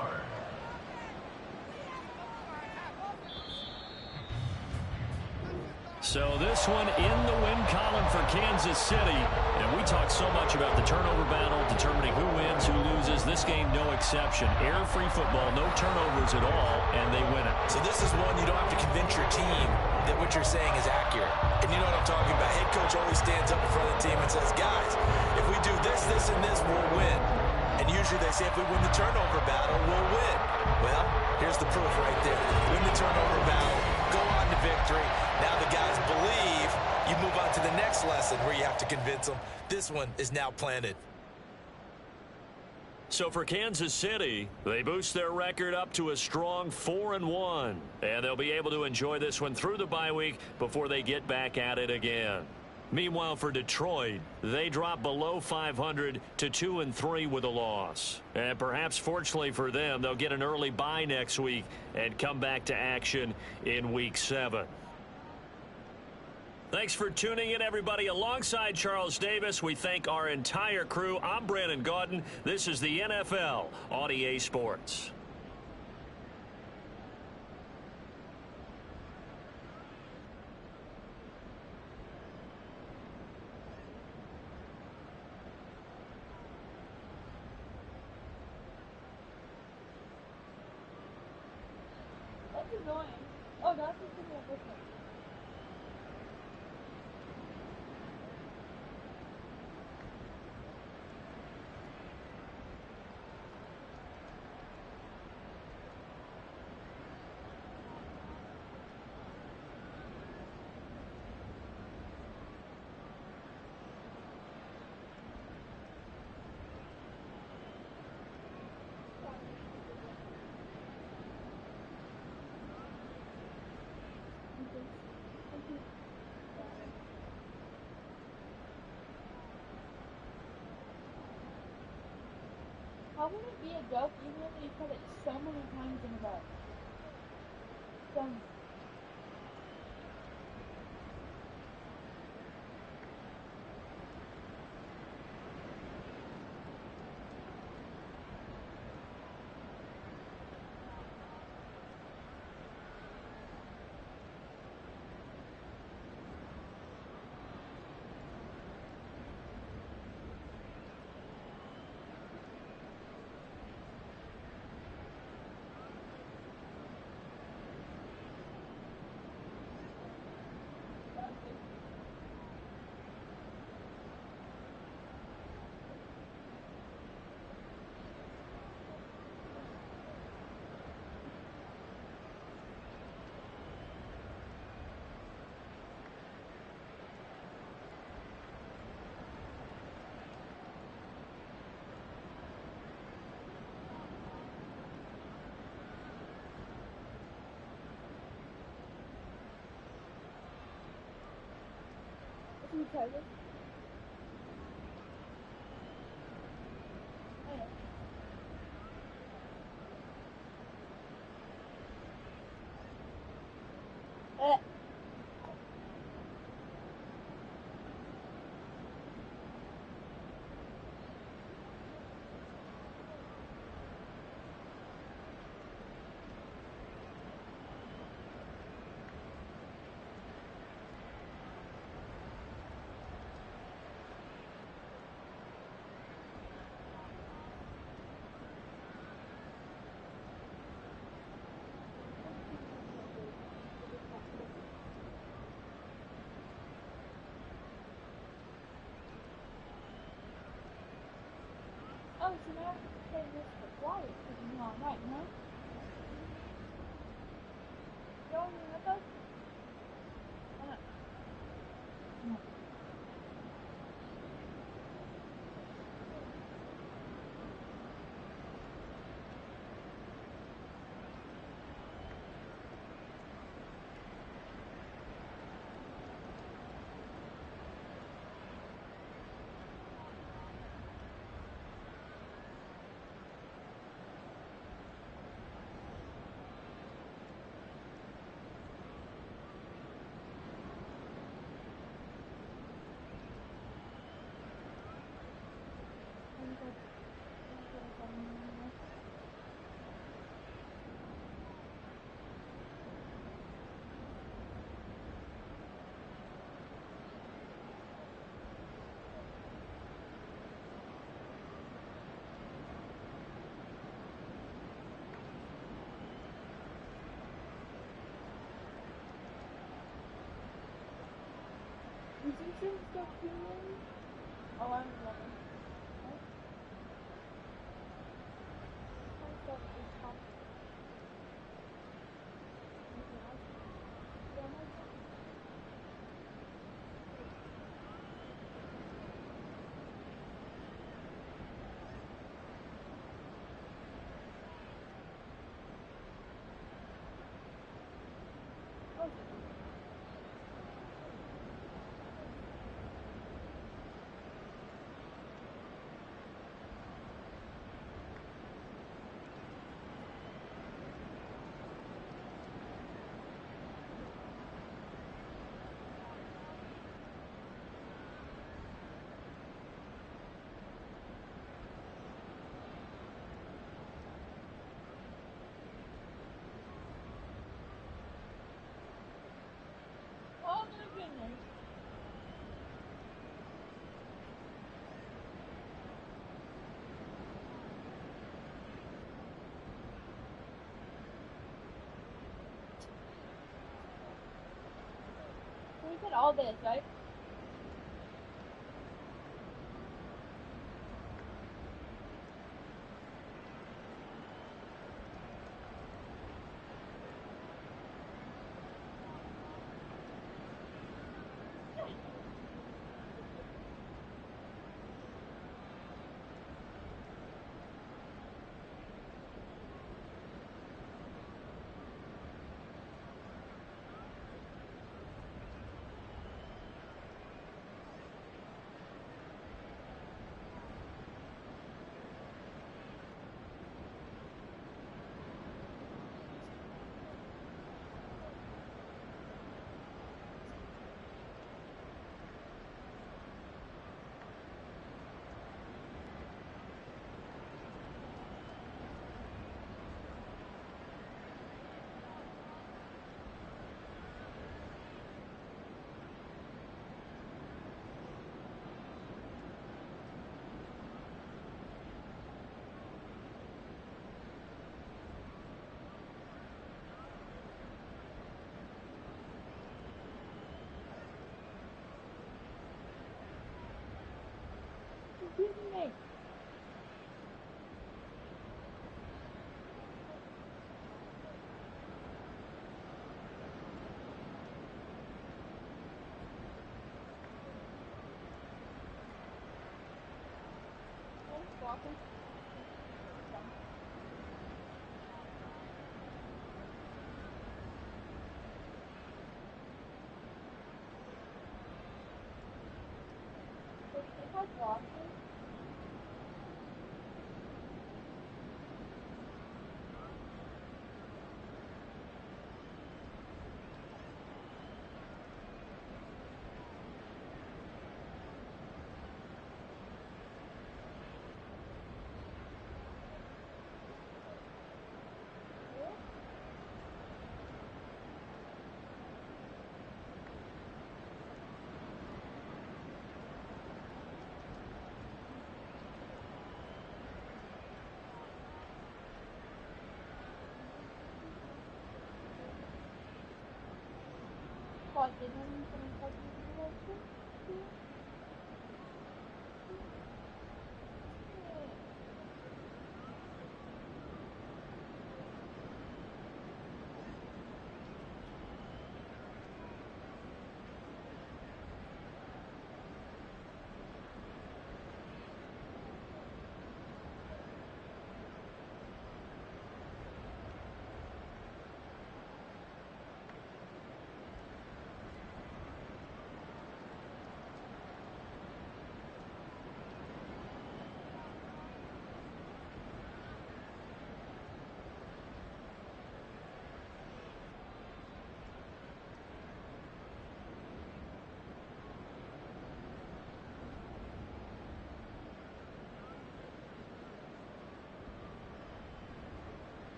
So this one in the win column for Kansas City. And we talked so much about the turnover battle, determining who wins, who loses. This game, no exception. Error-free football, no turnovers at all, and they win it. So this is one you don't have to convince your team that what you're saying is accurate. And you know what I'm talking about. Head coach always stands up in front of the team and says, guys, if we do this, this, and this, we'll win. And usually they say if we win the turnover battle, we'll win. Well, here's the proof right there. Win the turnover battle, go on to victory. Now the guys believe. You move on to the next lesson where you have to convince them. This one is now planted. So for Kansas City, they boost their record up to a strong 4-1. And they'll be able to enjoy this one through the bye week before they get back at it again. Meanwhile, for Detroit, they drop below 500 to 2-3 with a loss. And perhaps fortunately for them, they'll get an early bye next week and come back to action in Week 7. Thanks for tuning in, everybody. Alongside Charles Davis, we thank our entire crew. I'm Brandon Gaudin. This is the NFL on EA Sports. That's annoying. Oh, that's just gonna be a different. How would it be a joke even if you said it so many times in a row? So many. Can you try this? Oh, so now I have to say this for quiet because you know I'm right, huh? You don't even have those? Why not? No. Is this still cooling? Oh, I'm loving it. Oh my goodness. So we said all this, right? Hey. Walking. If I walk pode, não pode vir.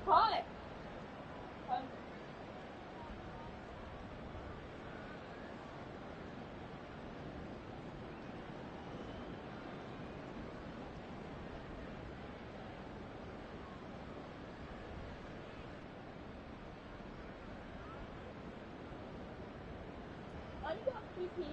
Hi. I got PP.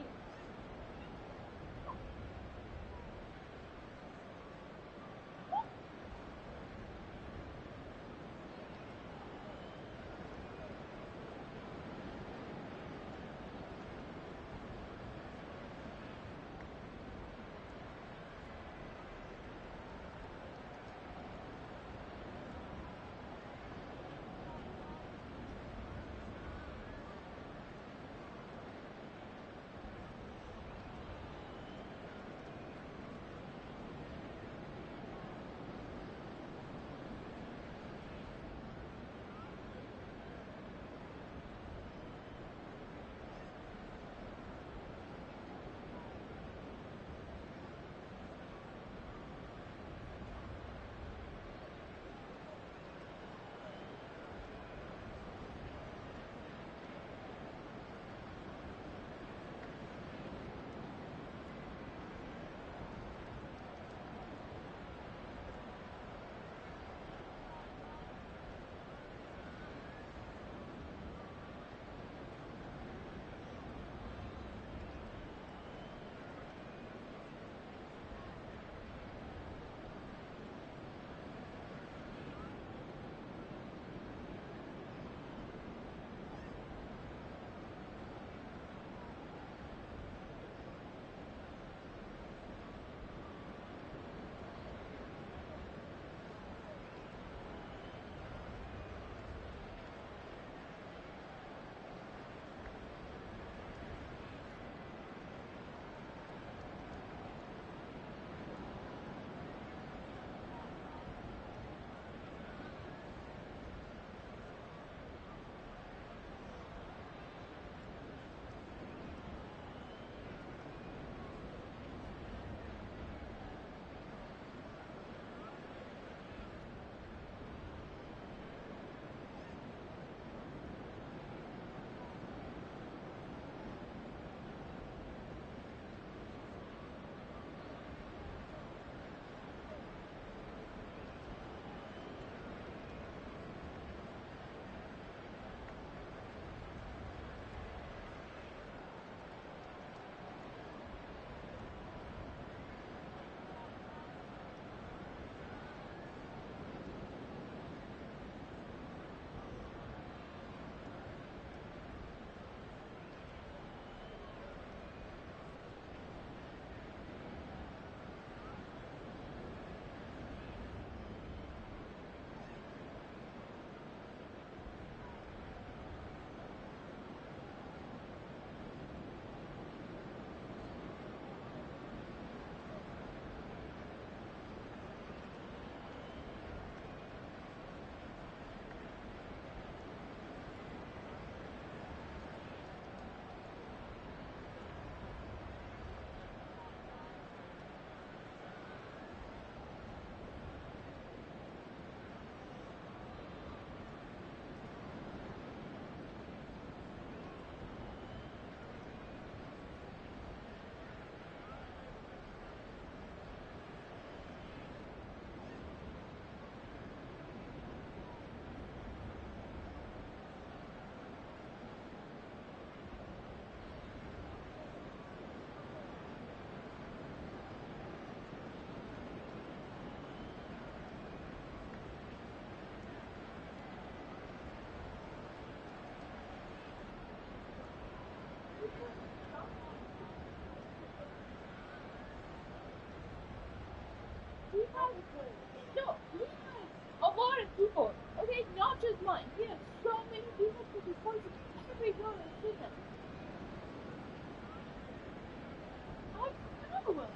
No, he has a lot of people. Okay, not just mine. He has so many people to be posted every go to see them. I know.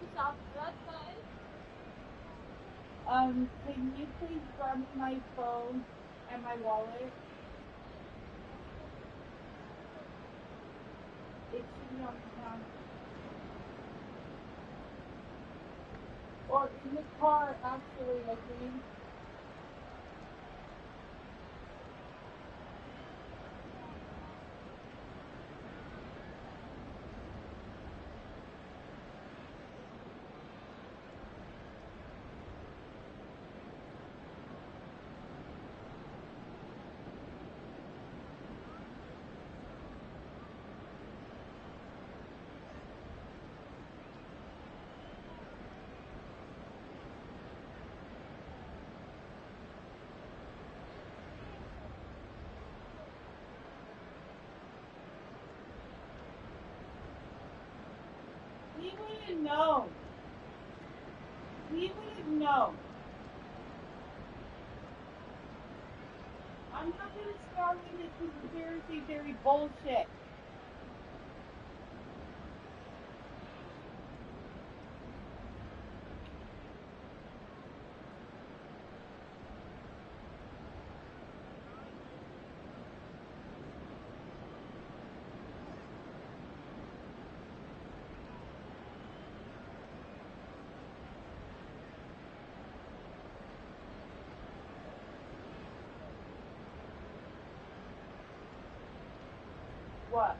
just after that, guys. Can you please grab me my phone and my wallet? It should be on the counter. Or in the car, actually, I think. We wouldn't know. We wouldn't know. I'm not going to start with this conspiracy theory bullshit. What?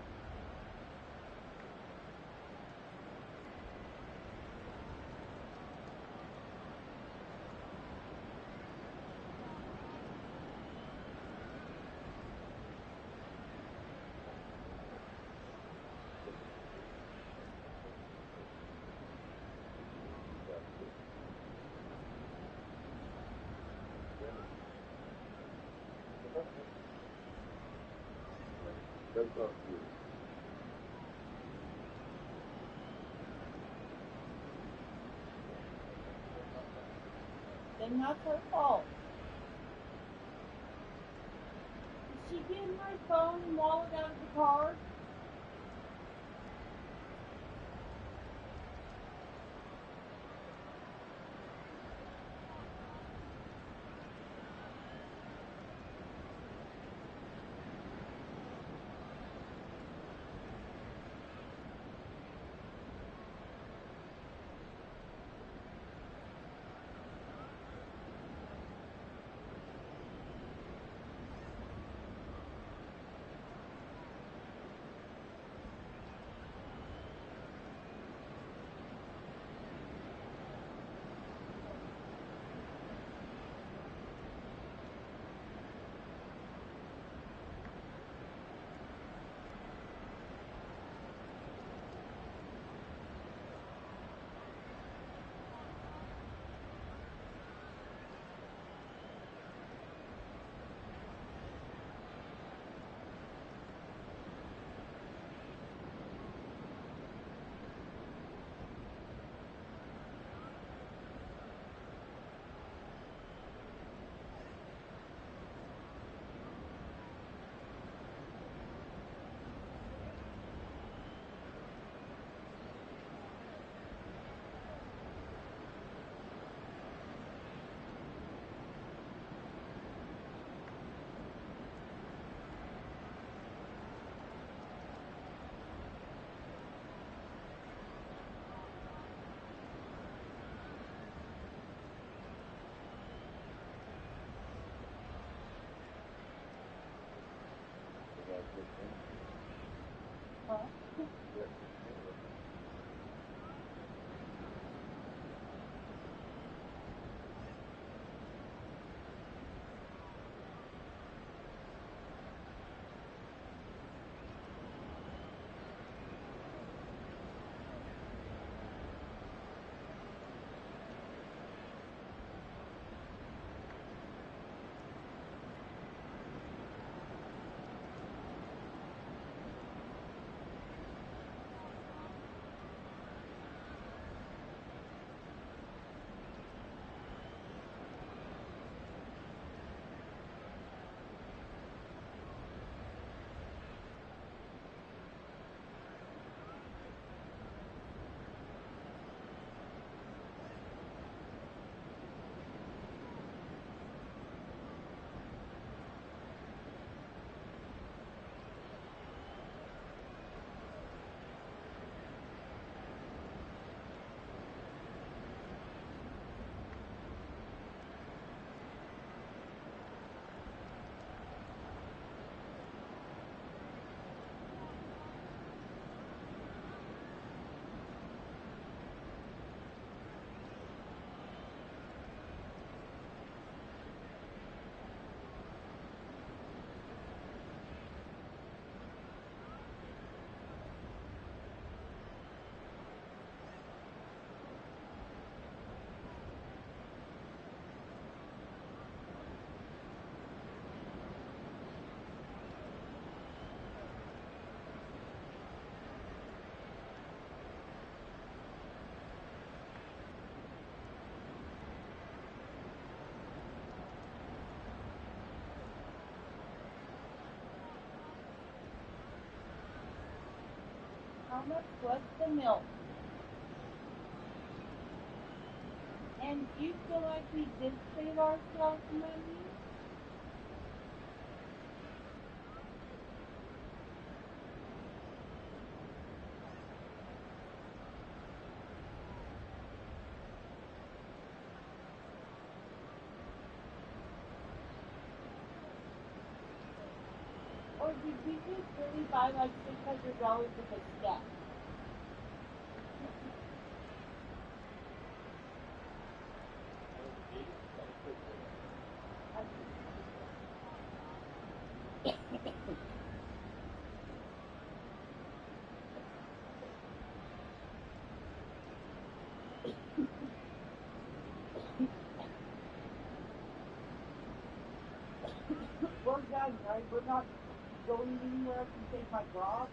That's not you. Then that's her fault. Did she get my phone and wallet out of the car? Huh? much was the milk? And do you feel like we did save ourselves money? Or did we just really buy like $600 worth of stuff? We're done, right? We're not going anywhere else to take my grog.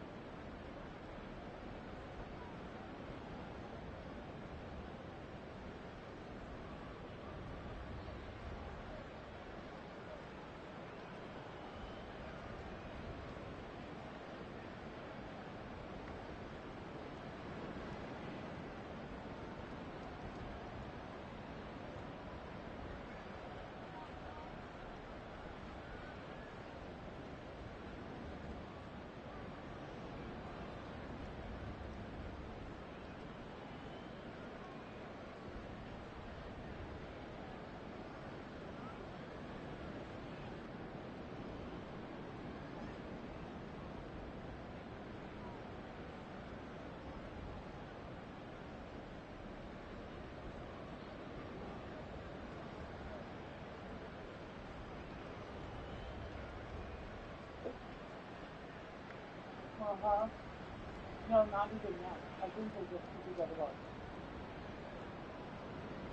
No, not even yet. I think they just put together well.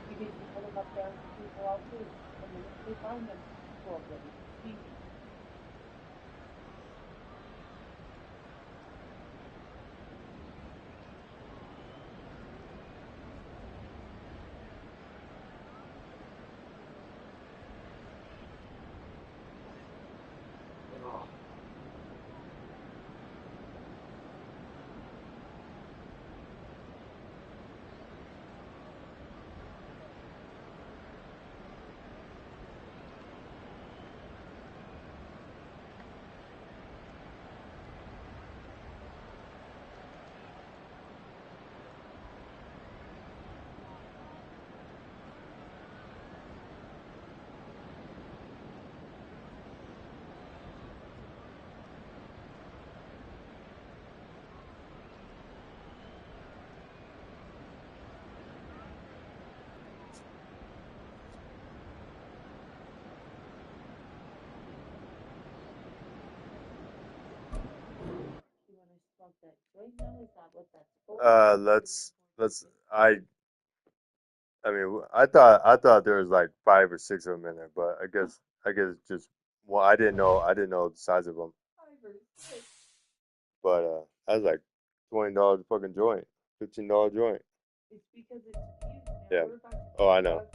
Because you put them up there and people all too. And then if they find them, well, then it's easy. I mean, I thought there was like 5 or 6 of them in there, but I guess just well, I didn't know the size of them, but that was like $20 fucking joint, $15 joint. It's because it's used now. Yeah. We're about to Oh, I know.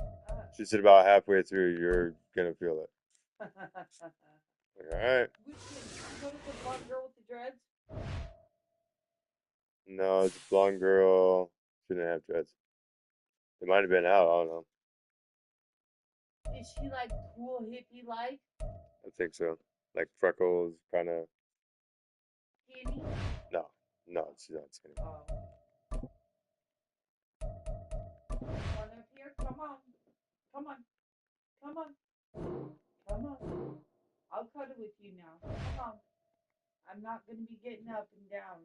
She said about halfway through, you're gonna feel it. Like, all right. Which one? Did you go to the blonde girl with the dreads? No, it's a blonde girl. She didn't have dreads. It might have been out. I don't know. Is she like cool hippie like? I think so. Like freckles, kind of. Skinny? No, no, she's not skinny. Come on up here. Come on. Come on. Come on. Come on. I'll cuddle with you now. Come on. I'm not going to be getting up and down.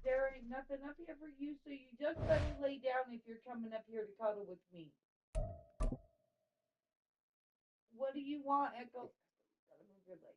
There ain't nothing up here for you, so you just better lay down if you're coming up here to cuddle with me. What do you want, Echo? Gotta move your leg.